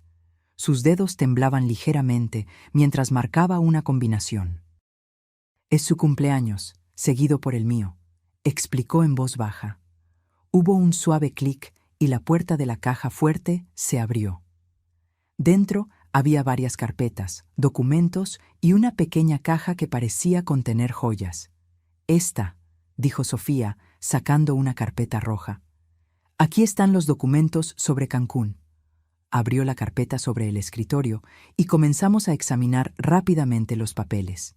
Sus dedos temblaban ligeramente mientras marcaba una combinación. «Es su cumpleaños, seguido por el mío», explicó en voz baja. Hubo un suave clic y la puerta de la caja fuerte se abrió. Dentro había varias carpetas, documentos y una pequeña caja que parecía contener joyas. «Esta», dijo Sofía, sacando una carpeta roja. «Aquí están los documentos sobre Cancún». Abrió la carpeta sobre el escritorio y comenzamos a examinar rápidamente los papeles.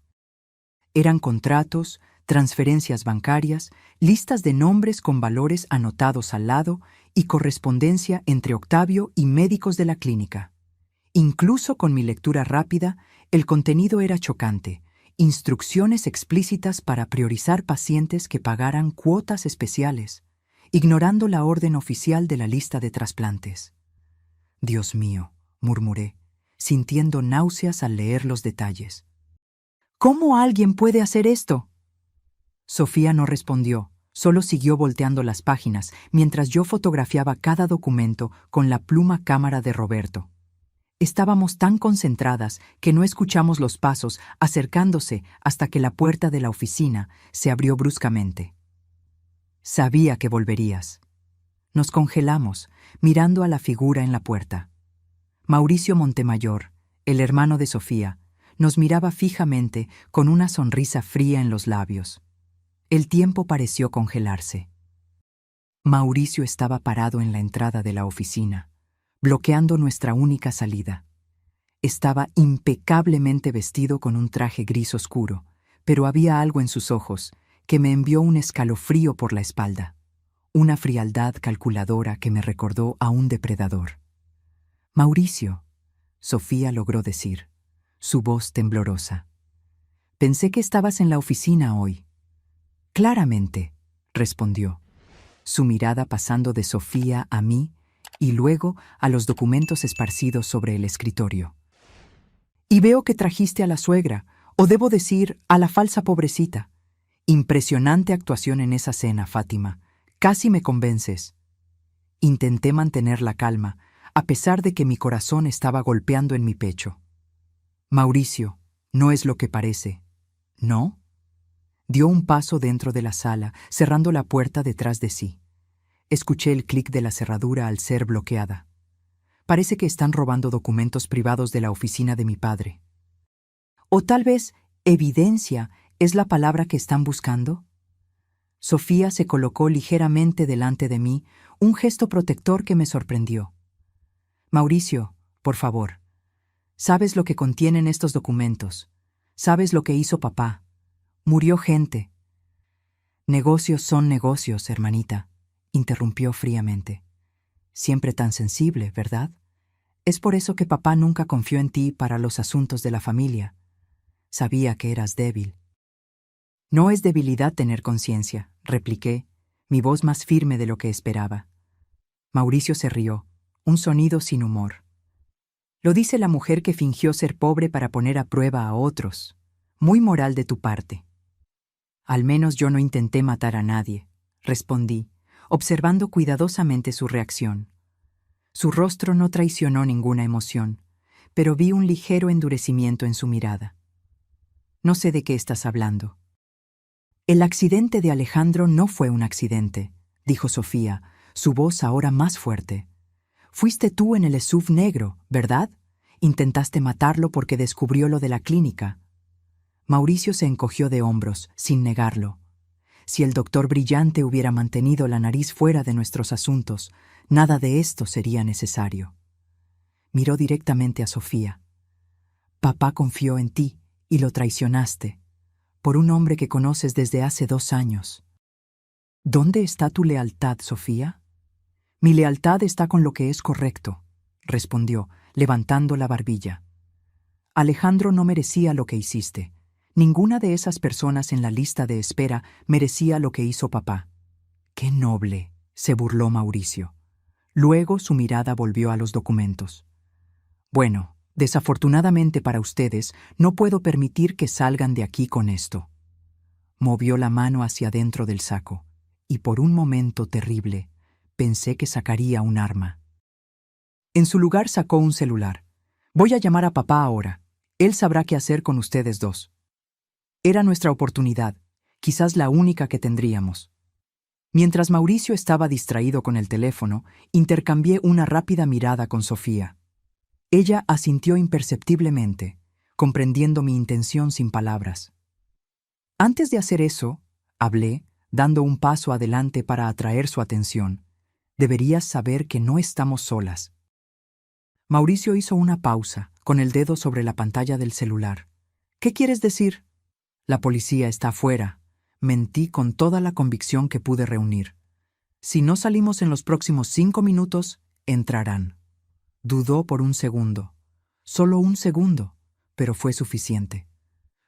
Eran contratos, transferencias bancarias, listas de nombres con valores anotados al lado y correspondencia entre Octavio y médicos de la clínica. Incluso con mi lectura rápida, el contenido era chocante. Instrucciones explícitas para priorizar pacientes que pagaran cuotas especiales, ignorando la orden oficial de la lista de trasplantes. «Dios mío», murmuré, sintiendo náuseas al leer los detalles. «¿Cómo alguien puede hacer esto?». Sofía no respondió, solo siguió volteando las páginas mientras yo fotografiaba cada documento con la pluma cámara de Roberto. Estábamos tan concentradas que no escuchamos los pasos acercándose hasta que la puerta de la oficina se abrió bruscamente. «Sabía que volverías». Nos congelamos, mirando a la figura en la puerta. Mauricio Montemayor, el hermano de Sofía, nos miraba fijamente con una sonrisa fría en los labios. El tiempo pareció congelarse. Mauricio estaba parado en la entrada de la oficina, bloqueando nuestra única salida. Estaba impecablemente vestido con un traje gris oscuro, pero había algo en sus ojos que me envió un escalofrío por la espalda. Una frialdad calculadora que me recordó a un depredador. «Mauricio», Sofía logró decir, su voz temblorosa. «Pensé que estabas en la oficina hoy». «Claramente», respondió, su mirada pasando de Sofía a mí y luego a los documentos esparcidos sobre el escritorio. «Y veo que trajiste a la suegra, o debo decir, a la falsa pobrecita. Impresionante actuación en esa cena, Fátima. Casi me convences». Intenté mantener la calma, a pesar de que mi corazón estaba golpeando en mi pecho. «Mauricio, no es lo que parece». «¿No?». Dio un paso dentro de la sala, cerrando la puerta detrás de sí. Escuché el clic de la cerradura al ser bloqueada. Parece que están robando documentos privados de la oficina de mi padre. O tal vez evidencia es la palabra que están buscando. Sofía se colocó ligeramente delante de mí, un gesto protector que me sorprendió. «Mauricio, por favor, sabes lo que contienen estos documentos. Sabes lo que hizo papá. Murió gente». «Negocios son negocios, hermanita», interrumpió fríamente. «Siempre tan sensible, ¿verdad? Es por eso que papá nunca confió en ti para los asuntos de la familia. Sabía que eras débil». «No es debilidad tener conciencia», repliqué, mi voz más firme de lo que esperaba. Mauricio se rió, un sonido sin humor. «Lo dice la mujer que fingió ser pobre para poner a prueba a otros. Muy moral de tu parte». «Al menos yo no intenté matar a nadie», respondí, observando cuidadosamente su reacción. Su rostro no traicionó ninguna emoción, pero vi un ligero endurecimiento en su mirada. No sé de qué estás hablando. El accidente de Alejandro no fue un accidente, dijo Sofía, su voz ahora más fuerte. Fuiste tú en el SUV negro, ¿verdad? Intentaste matarlo porque descubrió lo de la clínica. Mauricio se encogió de hombros, sin negarlo. Si el doctor Brillante hubiera mantenido la nariz fuera de nuestros asuntos, nada de esto sería necesario. Miró directamente a Sofía. Papá confió en ti y lo traicionaste, por un hombre que conoces desde hace 2 años. ¿Dónde está tu lealtad, Sofía? Mi lealtad está con lo que es correcto, respondió, levantando la barbilla. Alejandro no merecía lo que hiciste. Ninguna de esas personas en la lista de espera merecía lo que hizo papá. ¡Qué noble!, se burló Mauricio. Luego su mirada volvió a los documentos. Bueno, desafortunadamente para ustedes, no puedo permitir que salgan de aquí con esto. Movió la mano hacia dentro del saco, y por un momento terrible, pensé que sacaría un arma. En su lugar sacó un celular. Voy a llamar a papá ahora. Él sabrá qué hacer con ustedes dos. Era nuestra oportunidad, quizás la única que tendríamos. Mientras Mauricio estaba distraído con el teléfono, intercambié una rápida mirada con Sofía. Ella asintió imperceptiblemente, comprendiendo mi intención sin palabras. Antes de hacer eso, hablé, dando un paso adelante para atraer su atención. Deberías saber que no estamos solas. Mauricio hizo una pausa, con el dedo sobre la pantalla del celular. ¿Qué quieres decir? La policía está afuera. Mentí con toda la convicción que pude reunir. Si no salimos en los próximos 5 minutos, entrarán. Dudó por un segundo. Solo un segundo, pero fue suficiente.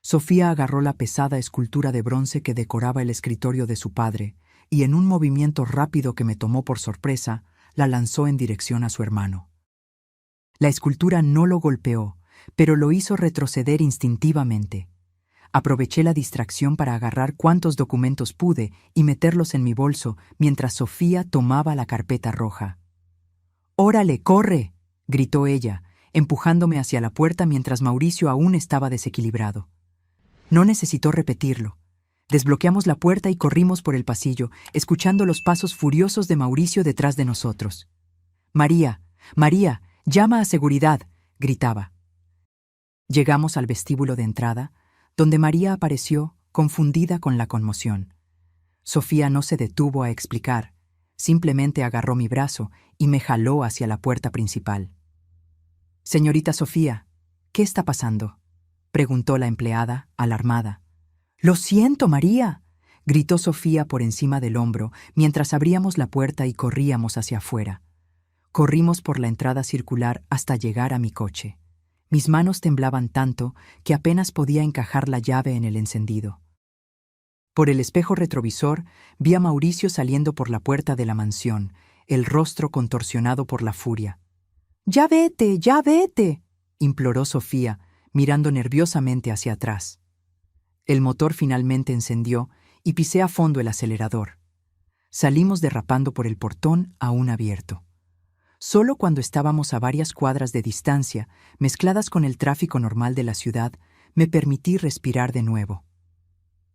Sofía agarró la pesada escultura de bronce que decoraba el escritorio de su padre y en un movimiento rápido que me tomó por sorpresa, la lanzó en dirección a su hermano. La escultura no lo golpeó, pero lo hizo retroceder instintivamente. Aproveché la distracción para agarrar cuantos documentos pude y meterlos en mi bolso mientras Sofía tomaba la carpeta roja. «¡Órale, corre!», gritó ella, empujándome hacia la puerta mientras Mauricio aún estaba desequilibrado. No necesitó repetirlo. Desbloqueamos la puerta y corrimos por el pasillo, escuchando los pasos furiosos de Mauricio detrás de nosotros. «María, María, llama a seguridad», gritaba. Llegamos al vestíbulo de entrada, donde María apareció, confundida con la conmoción. Sofía no se detuvo a explicar, simplemente agarró mi brazo y me jaló hacia la puerta principal. «Señorita Sofía, ¿qué está pasando?», preguntó la empleada, alarmada. «Lo siento, María», gritó Sofía por encima del hombro mientras abríamos la puerta y corríamos hacia afuera. Corrimos por la entrada circular hasta llegar a mi coche. Mis manos temblaban tanto que apenas podía encajar la llave en el encendido. Por el espejo retrovisor vi a Mauricio saliendo por la puerta de la mansión, el rostro contorsionado por la furia. «¡Ya vete, ya vete!», imploró Sofía, mirando nerviosamente hacia atrás. El motor finalmente encendió y pisé a fondo el acelerador. Salimos derrapando por el portón aún abierto. Solo cuando estábamos a varias cuadras de distancia, mezcladas con el tráfico normal de la ciudad, me permití respirar de nuevo.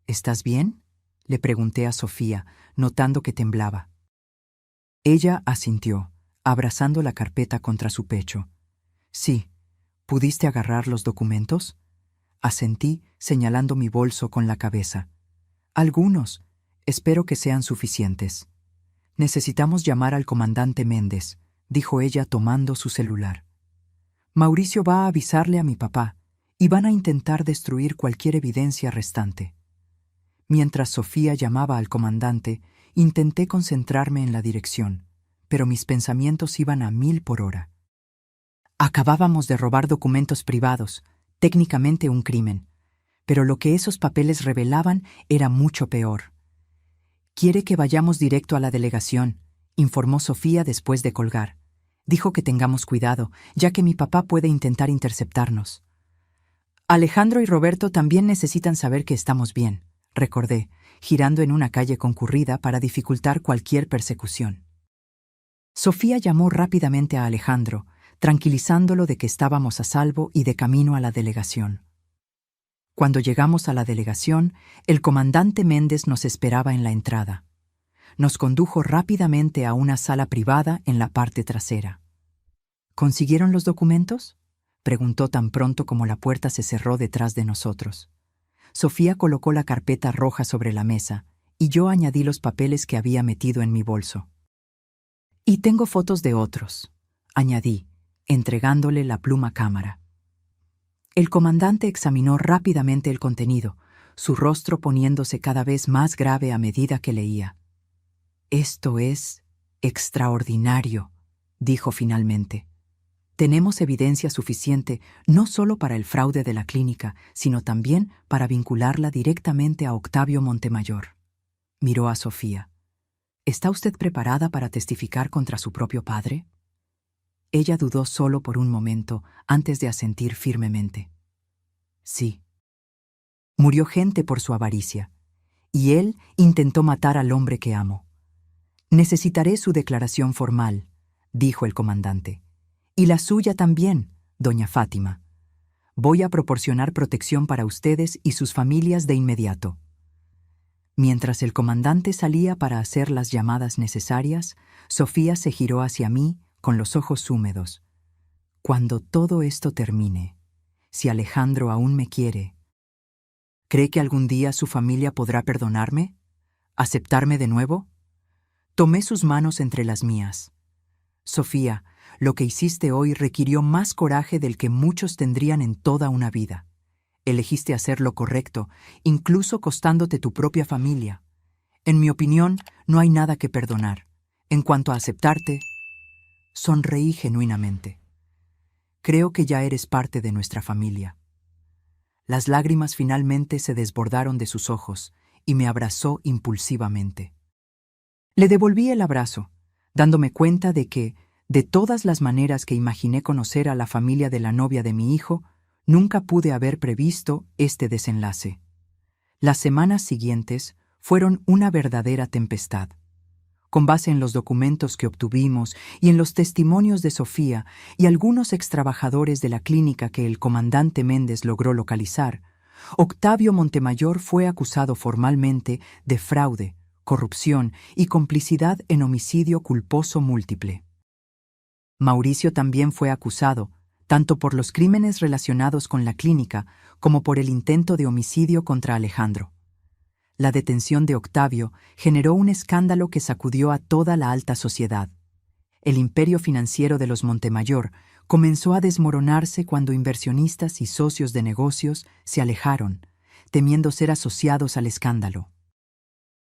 «¿Estás bien?», le pregunté a Sofía, notando que temblaba. Ella asintió, abrazando la carpeta contra su pecho. «Sí, ¿pudiste agarrar los documentos?», asentí, señalando mi bolso con la cabeza. «Algunos. Espero que sean suficientes. Necesitamos llamar al comandante Méndez», dijo ella tomando su celular. «Mauricio va a avisarle a mi papá y van a intentar destruir cualquier evidencia restante». Mientras Sofía llamaba al comandante, intenté concentrarme en la dirección, pero mis pensamientos iban a 1000 por hora. Acabábamos de robar documentos privados, técnicamente un crimen, pero lo que esos papeles revelaban era mucho peor. «Quiere que vayamos directo a la delegación», informó Sofía después de colgar. «Dijo que tengamos cuidado, ya que mi papá puede intentar interceptarnos». «Alejandro y Roberto también necesitan saber que estamos bien», recordé, girando en una calle concurrida para dificultar cualquier persecución. Sofía llamó rápidamente a Alejandro, tranquilizándolo de que estábamos a salvo y de camino a la delegación. Cuando llegamos a la delegación, el comandante Méndez nos esperaba en la entrada. Nos condujo rápidamente a una sala privada en la parte trasera. ¿Consiguieron los documentos?, preguntó tan pronto como la puerta se cerró detrás de nosotros. Sofía colocó la carpeta roja sobre la mesa y yo añadí los papeles que había metido en mi bolso. Y tengo fotos de otros, añadí, entregándole la pluma cámara. El comandante examinó rápidamente el contenido, su rostro poniéndose cada vez más grave a medida que leía. «Esto es extraordinario», dijo finalmente. «Tenemos evidencia suficiente no solo para el fraude de la clínica, sino también para vincularla directamente a Octavio Montemayor». Miró a Sofía. «¿Está usted preparada para testificar contra su propio padre?» Ella dudó solo por un momento antes de asentir firmemente. «Sí. Murió gente por su avaricia, y él intentó matar al hombre que amo. Necesitaré su declaración formal», dijo el comandante. «Y la suya también, doña Fátima. Voy a proporcionar protección para ustedes y sus familias de inmediato». Mientras el comandante salía para hacer las llamadas necesarias, Sofía se giró hacia mí con los ojos húmedos. «Cuando todo esto termine, si Alejandro aún me quiere, ¿cree que algún día su familia podrá perdonarme? ¿Aceptarme de nuevo?» Tomé sus manos entre las mías. «Sofía, lo que hiciste hoy requirió más coraje del que muchos tendrían en toda una vida. Elegiste hacer lo correcto, incluso costándote tu propia familia. En mi opinión, no hay nada que perdonar. En cuanto a aceptarte, sonreí genuinamente. Creo que ya eres parte de nuestra familia». Las lágrimas finalmente se desbordaron de sus ojos y me abrazó impulsivamente. Le devolví el abrazo, dándome cuenta de que, de todas las maneras que imaginé conocer a la familia de la novia de mi hijo, nunca pude haber previsto este desenlace. Las semanas siguientes fueron una verdadera tempestad. Con base en los documentos que obtuvimos y en los testimonios de Sofía y algunos extrabajadores de la clínica que el comandante Méndez logró localizar, Octavio Montemayor fue acusado formalmente de fraude, corrupción y complicidad en homicidio culposo múltiple. Mauricio también fue acusado, tanto por los crímenes relacionados con la clínica como por el intento de homicidio contra Alejandro. La detención de Octavio generó un escándalo que sacudió a toda la alta sociedad. El imperio financiero de los Montemayor comenzó a desmoronarse cuando inversionistas y socios de negocios se alejaron, temiendo ser asociados al escándalo.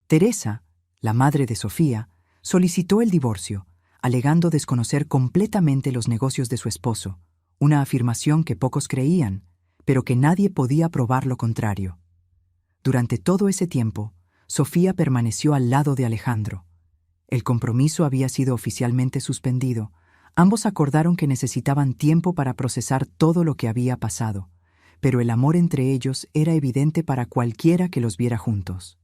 Teresa, la madre de Sofía, solicitó el divorcio, alegando desconocer completamente los negocios de su esposo, una afirmación que pocos creían, pero que nadie podía probar lo contrario. Durante todo ese tiempo, Sofía permaneció al lado de Alejandro. El compromiso había sido oficialmente suspendido. Ambos acordaron que necesitaban tiempo para procesar todo lo que había pasado, pero el amor entre ellos era evidente para cualquiera que los viera juntos.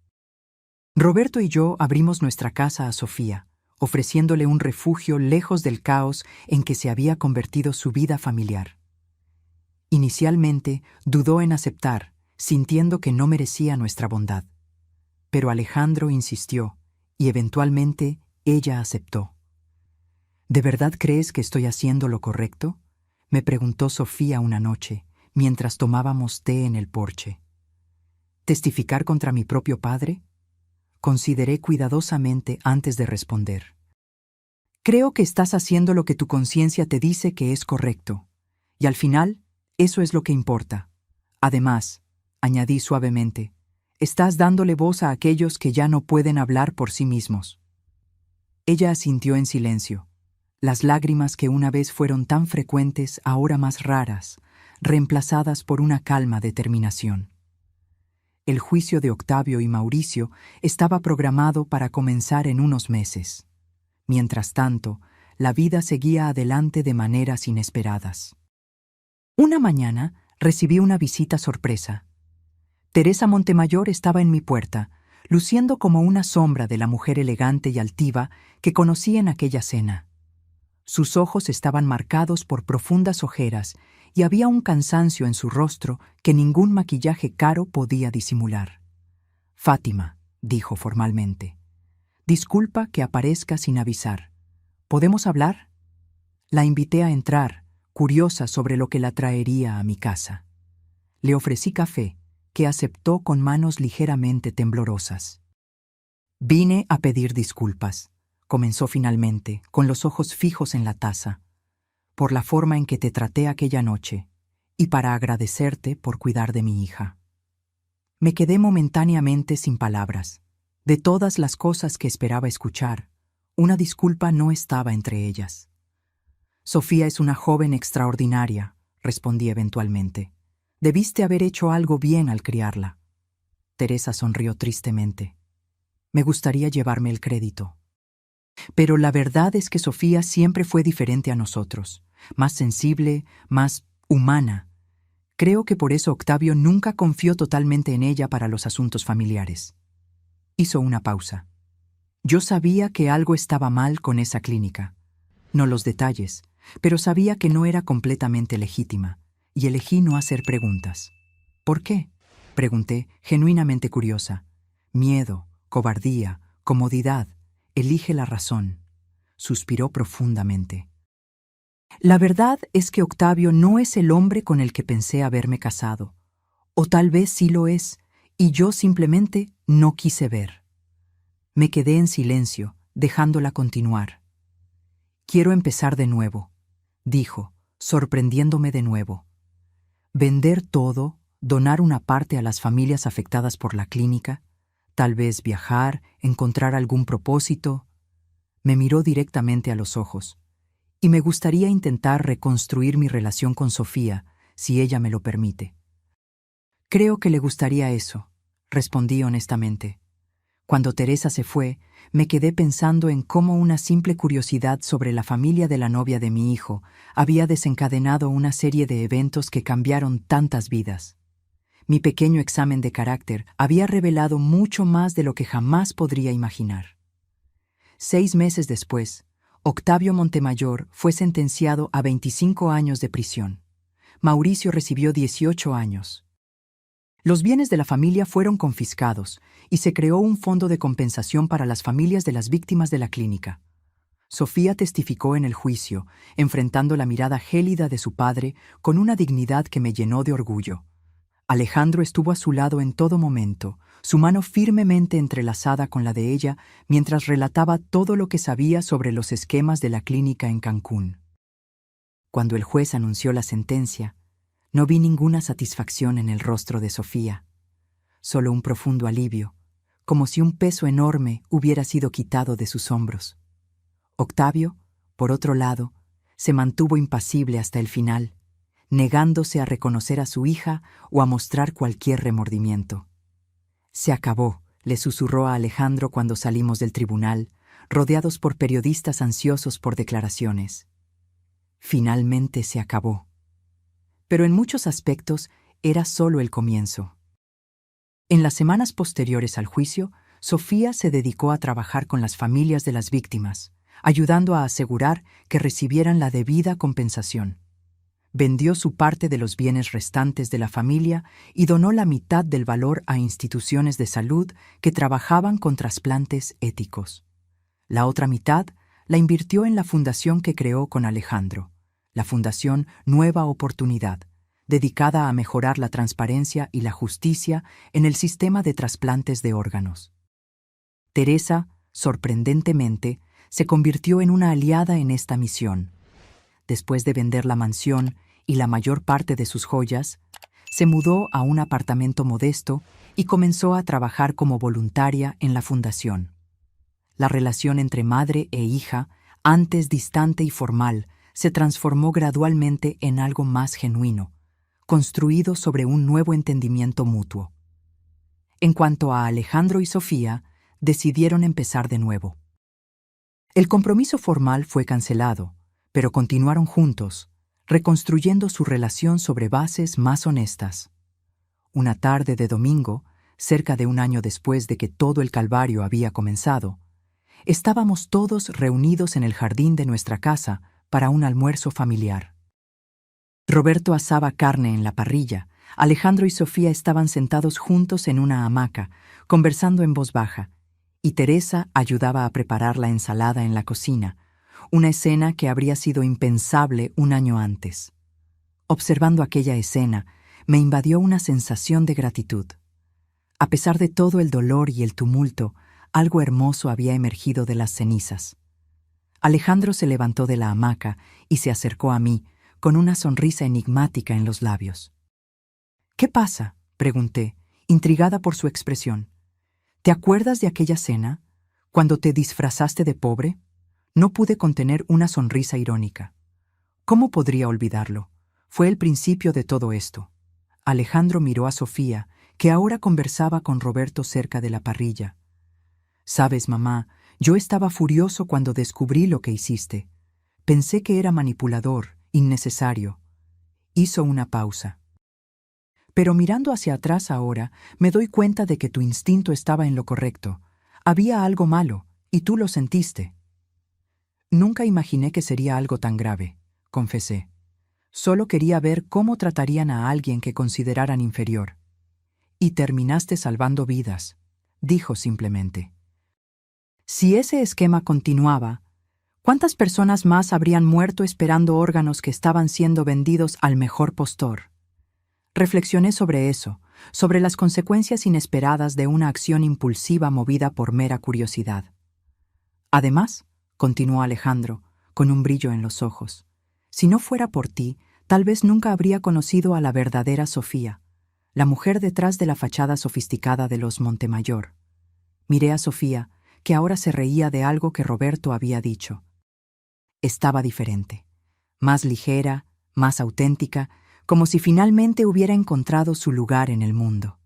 Roberto y yo abrimos nuestra casa a Sofía, ofreciéndole un refugio lejos del caos en que se había convertido su vida familiar. Inicialmente dudó en aceptar, sintiendo que no merecía nuestra bondad. Pero Alejandro insistió, y eventualmente ella aceptó. ¿De verdad crees que estoy haciendo lo correcto?, me preguntó Sofía una noche, mientras tomábamos té en el porche. ¿Testificar contra mi propio padre? Consideré cuidadosamente antes de responder. Creo que estás haciendo lo que tu conciencia te dice que es correcto, y al final, eso es lo que importa. Además, añadí suavemente, estás dándole voz a aquellos que ya no pueden hablar por sí mismos. Ella asintió en silencio. Las lágrimas que una vez fueron tan frecuentes, ahora más raras, reemplazadas por una calma determinación. El juicio de Octavio y Mauricio estaba programado para comenzar en unos meses. Mientras tanto, la vida seguía adelante de maneras inesperadas. Una mañana recibí una visita sorpresa. Teresa Montemayor estaba en mi puerta, luciendo como una sombra de la mujer elegante y altiva que conocí en aquella cena. Sus ojos estaban marcados por profundas ojeras y había un cansancio en su rostro que ningún maquillaje caro podía disimular. «Fátima», dijo formalmente, «disculpa que aparezca sin avisar. ¿Podemos hablar?» La invité a entrar, curiosa sobre lo que la traería a mi casa. Le ofrecí café, que aceptó con manos ligeramente temblorosas. «Vine a pedir disculpas», comenzó finalmente, con los ojos fijos en la taza, «por la forma en que te traté aquella noche y para agradecerte por cuidar de mi hija». Me quedé momentáneamente sin palabras. De todas las cosas que esperaba escuchar, una disculpa no estaba entre ellas. «Sofía es una joven extraordinaria», respondí eventualmente. «Debiste haber hecho algo bien al criarla». Teresa sonrió tristemente. «Me gustaría llevarme el crédito. Pero la verdad es que Sofía siempre fue diferente a nosotros, más sensible, más humana. Creo que por eso Octavio nunca confió totalmente en ella para los asuntos familiares». Hizo una pausa. Yo sabía que algo estaba mal con esa clínica. No los detalles, pero sabía que no era completamente legítima, y elegí no hacer preguntas. «¿Por qué?», pregunté, genuinamente curiosa. «Miedo, cobardía, comodidad. Elige la razón», suspiró profundamente. «La verdad es que Octavio no es el hombre con el que pensé haberme casado. O tal vez sí lo es, y yo simplemente no quise ver». Me quedé en silencio, dejándola continuar. «Quiero empezar de nuevo», dijo, sorprendiéndome de nuevo. «Vender todo, donar una parte a las familias afectadas por la clínica, tal vez viajar, encontrar algún propósito». Me miró directamente a los ojos, y me gustaría intentar reconstruir mi relación con Sofía, si ella me lo permite. «Creo que le gustaría eso», respondí honestamente. Cuando Teresa se fue, me quedé pensando en cómo una simple curiosidad sobre la familia de la novia de mi hijo había desencadenado una serie de eventos que cambiaron tantas vidas. Mi pequeño examen de carácter había revelado mucho más de lo que jamás podría imaginar. 6 meses después, Octavio Montemayor fue sentenciado a 25 años de prisión. Mauricio recibió 18 años. Los bienes de la familia fueron confiscados y se creó un fondo de compensación para las familias de las víctimas de la clínica. Sofía testificó en el juicio, enfrentando la mirada gélida de su padre con una dignidad que me llenó de orgullo. Alejandro estuvo a su lado en todo momento, su mano firmemente entrelazada con la de ella mientras relataba todo lo que sabía sobre los esquemas de la clínica en Cancún. Cuando el juez anunció la sentencia, no vi ninguna satisfacción en el rostro de Sofía, solo un profundo alivio, como si un peso enorme hubiera sido quitado de sus hombros. Octavio, por otro lado, se mantuvo impasible hasta el final, negándose a reconocer a su hija o a mostrar cualquier remordimiento. «Se acabó», le susurró a Alejandro cuando salimos del tribunal, rodeados por periodistas ansiosos por declaraciones. Finalmente se acabó. Pero en muchos aspectos era solo el comienzo. En las semanas posteriores al juicio, Sofía se dedicó a trabajar con las familias de las víctimas, ayudando a asegurar que recibieran la debida compensación. Vendió su parte de los bienes restantes de la familia y donó la mitad del valor a instituciones de salud que trabajaban con trasplantes éticos. La otra mitad la invirtió en la fundación que creó con Alejandro, la Fundación Nueva Oportunidad, dedicada a mejorar la transparencia y la justicia en el sistema de trasplantes de órganos. Teresa, sorprendentemente, se convirtió en una aliada en esta misión. Después de vender la mansión y la mayor parte de sus joyas, se mudó a un apartamento modesto y comenzó a trabajar como voluntaria en la fundación. La relación entre madre e hija, antes distante y formal, se transformó gradualmente en algo más genuino, construido sobre un nuevo entendimiento mutuo. En cuanto a Alejandro y Sofía, decidieron empezar de nuevo. El compromiso formal fue cancelado, pero continuaron juntos, reconstruyendo su relación sobre bases más honestas. Una tarde de domingo, cerca de un año después de que todo el calvario había comenzado, estábamos todos reunidos en el jardín de nuestra casa para un almuerzo familiar. Roberto asaba carne en la parrilla, Alejandro y Sofía estaban sentados juntos en una hamaca, conversando en voz baja, y Teresa ayudaba a preparar la ensalada en la cocina, una escena que habría sido impensable un año antes. Observando aquella escena, me invadió una sensación de gratitud. A pesar de todo el dolor y el tumulto, algo hermoso había emergido de las cenizas. Alejandro se levantó de la hamaca y se acercó a mí, con una sonrisa enigmática en los labios. «¿Qué pasa?», pregunté, intrigada por su expresión. «¿Te acuerdas de aquella cena, cuando te disfrazaste de pobre?». No pude contener una sonrisa irónica. ¿Cómo podría olvidarlo? Fue el principio de todo esto. Alejandro miró a Sofía, que ahora conversaba con Roberto cerca de la parrilla. «Sabes, mamá, yo estaba furioso cuando descubrí lo que hiciste. Pensé que era manipulador, innecesario». Hizo una pausa. «Pero mirando hacia atrás ahora, me doy cuenta de que tu instinto estaba en lo correcto. Había algo malo, y tú lo sentiste». «Nunca imaginé que sería algo tan grave», confesé. «Solo quería ver cómo tratarían a alguien que consideraran inferior». «Y terminaste salvando vidas», dijo simplemente. Si ese esquema continuaba, ¿cuántas personas más habrían muerto esperando órganos que estaban siendo vendidos al mejor postor? Reflexioné sobre eso, sobre las consecuencias inesperadas de una acción impulsiva movida por mera curiosidad. «Además», continuó Alejandro, con un brillo en los ojos, «si no fuera por ti, tal vez nunca habría conocido a la verdadera Sofía, la mujer detrás de la fachada sofisticada de los Montemayor». Miré a Sofía, que ahora se reía de algo que Roberto había dicho. Estaba diferente, más ligera, más auténtica, como si finalmente hubiera encontrado su lugar en el mundo.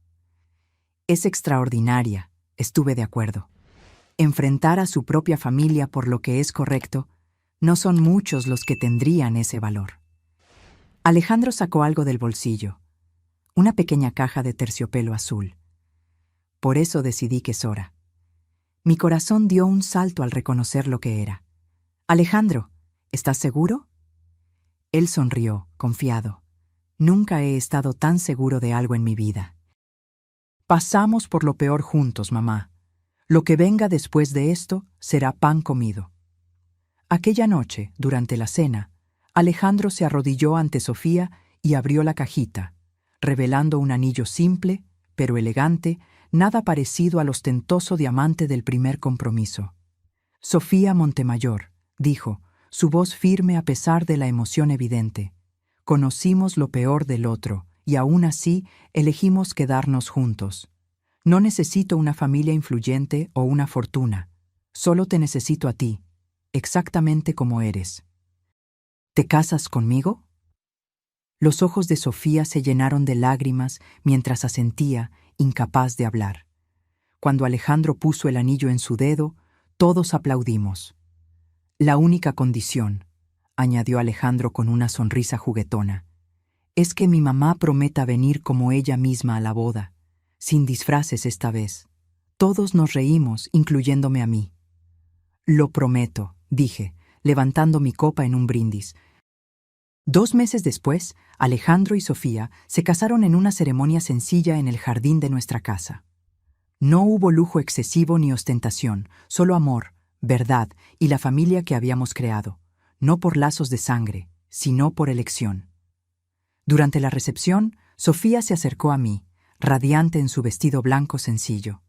«Es extraordinaria», estuve de acuerdo. Enfrentar a su propia familia por lo que es correcto, no son muchos los que tendrían ese valor. Alejandro sacó algo del bolsillo, una pequeña caja de terciopelo azul. Por eso decidí que es hora. Mi corazón dio un salto al reconocer lo que era. «Alejandro, ¿estás seguro?». Él sonrió, confiado. Nunca he estado tan seguro de algo en mi vida. «Pasamos por lo peor juntos, mamá. Lo que venga después de esto será pan comido». Aquella noche, durante la cena, Alejandro se arrodilló ante Sofía y abrió la cajita, revelando un anillo simple, pero elegante, nada parecido al ostentoso diamante del primer compromiso. «Sofía Montemayor», dijo, su voz firme a pesar de la emoción evidente. «Conocimos lo peor del otro, y aún así elegimos quedarnos juntos. No necesito una familia influyente o una fortuna. Solo te necesito a ti, exactamente como eres. ¿Te casas conmigo?». Los ojos de Sofía se llenaron de lágrimas mientras asentía, incapaz de hablar. Cuando Alejandro puso el anillo en su dedo, todos aplaudimos. «La única condición», añadió Alejandro con una sonrisa juguetona, «es que mi mamá prometa venir como ella misma a la boda, sin disfraces esta vez». Todos nos reímos, incluyéndome a mí. «Lo prometo», dije, levantando mi copa en un brindis. 2 meses después, Alejandro y Sofía se casaron en una ceremonia sencilla en el jardín de nuestra casa. No hubo lujo excesivo ni ostentación, solo amor, verdad y la familia que habíamos creado, no por lazos de sangre, sino por elección. Durante la recepción, Sofía se acercó a mí, radiante en su vestido blanco sencillo.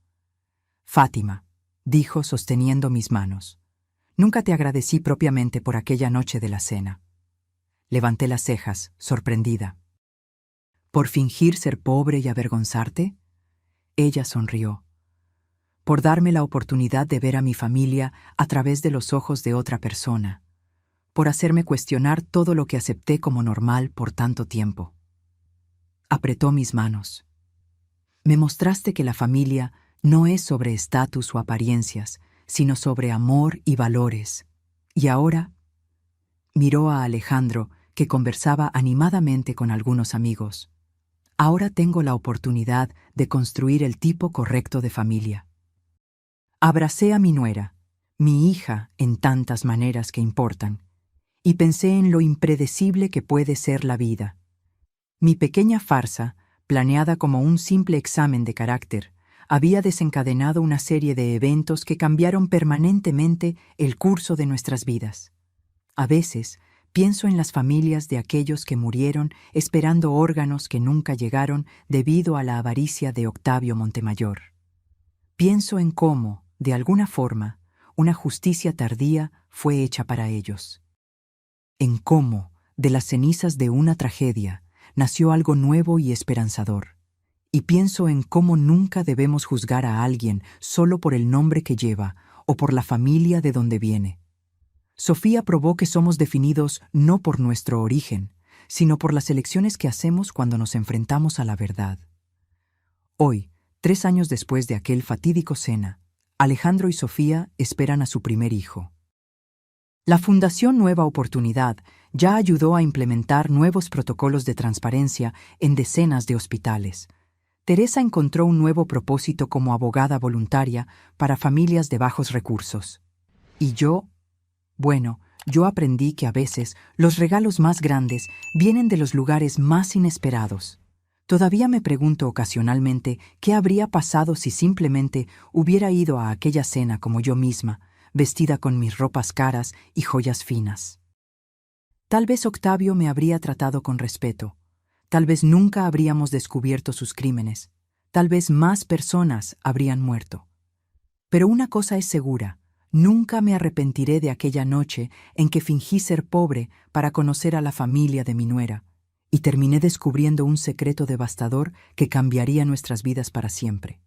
«Fátima», dijo sosteniendo mis manos, «nunca te agradecí propiamente por aquella noche de la cena». Levanté las cejas, sorprendida. «¿Por fingir ser pobre y avergonzarte?». Ella sonrió. «Por darme la oportunidad de ver a mi familia a través de los ojos de otra persona. Por hacerme cuestionar todo lo que acepté como normal por tanto tiempo». Apretó mis manos. «Me mostraste que la familia no es sobre estatus o apariencias, sino sobre amor y valores. Y ahora…». Miró a Alejandro, que conversaba animadamente con algunos amigos. «Ahora tengo la oportunidad de construir el tipo correcto de familia. Abracé a mi nuera, mi hija en tantas maneras que importan, y pensé en lo impredecible que puede ser la vida. Mi pequeña farsa, planeada como un simple examen de carácter, había desencadenado una serie de eventos que cambiaron permanentemente el curso de nuestras vidas. A veces, pienso en las familias de aquellos que murieron esperando órganos que nunca llegaron debido a la avaricia de Octavio Montemayor. Pienso en cómo, de alguna forma, una justicia tardía fue hecha para ellos. En cómo, de las cenizas de una tragedia, nació algo nuevo y esperanzador. Y pienso en cómo nunca debemos juzgar a alguien solo por el nombre que lleva o por la familia de donde viene. Sofía probó que somos definidos no por nuestro origen, sino por las elecciones que hacemos cuando nos enfrentamos a la verdad. Hoy, 3 años después de aquel fatídico cena, Alejandro y Sofía esperan a su primer hijo. La Fundación Nueva Oportunidad ya ayudó a implementar nuevos protocolos de transparencia en decenas de hospitales. Teresa encontró un nuevo propósito como abogada voluntaria para familias de bajos recursos. Y yo aprendí que a veces los regalos más grandes vienen de los lugares más inesperados. Todavía me pregunto ocasionalmente qué habría pasado si simplemente hubiera ido a aquella cena como yo misma, vestida con mis ropas caras y joyas finas. Tal vez Octavio me habría tratado con respeto. Tal vez nunca habríamos descubierto sus crímenes. Tal vez más personas habrían muerto. Pero una cosa es segura, nunca me arrepentiré de aquella noche en que fingí ser pobre para conocer a la familia de mi nuera, y terminé descubriendo un secreto devastador que cambiaría nuestras vidas para siempre.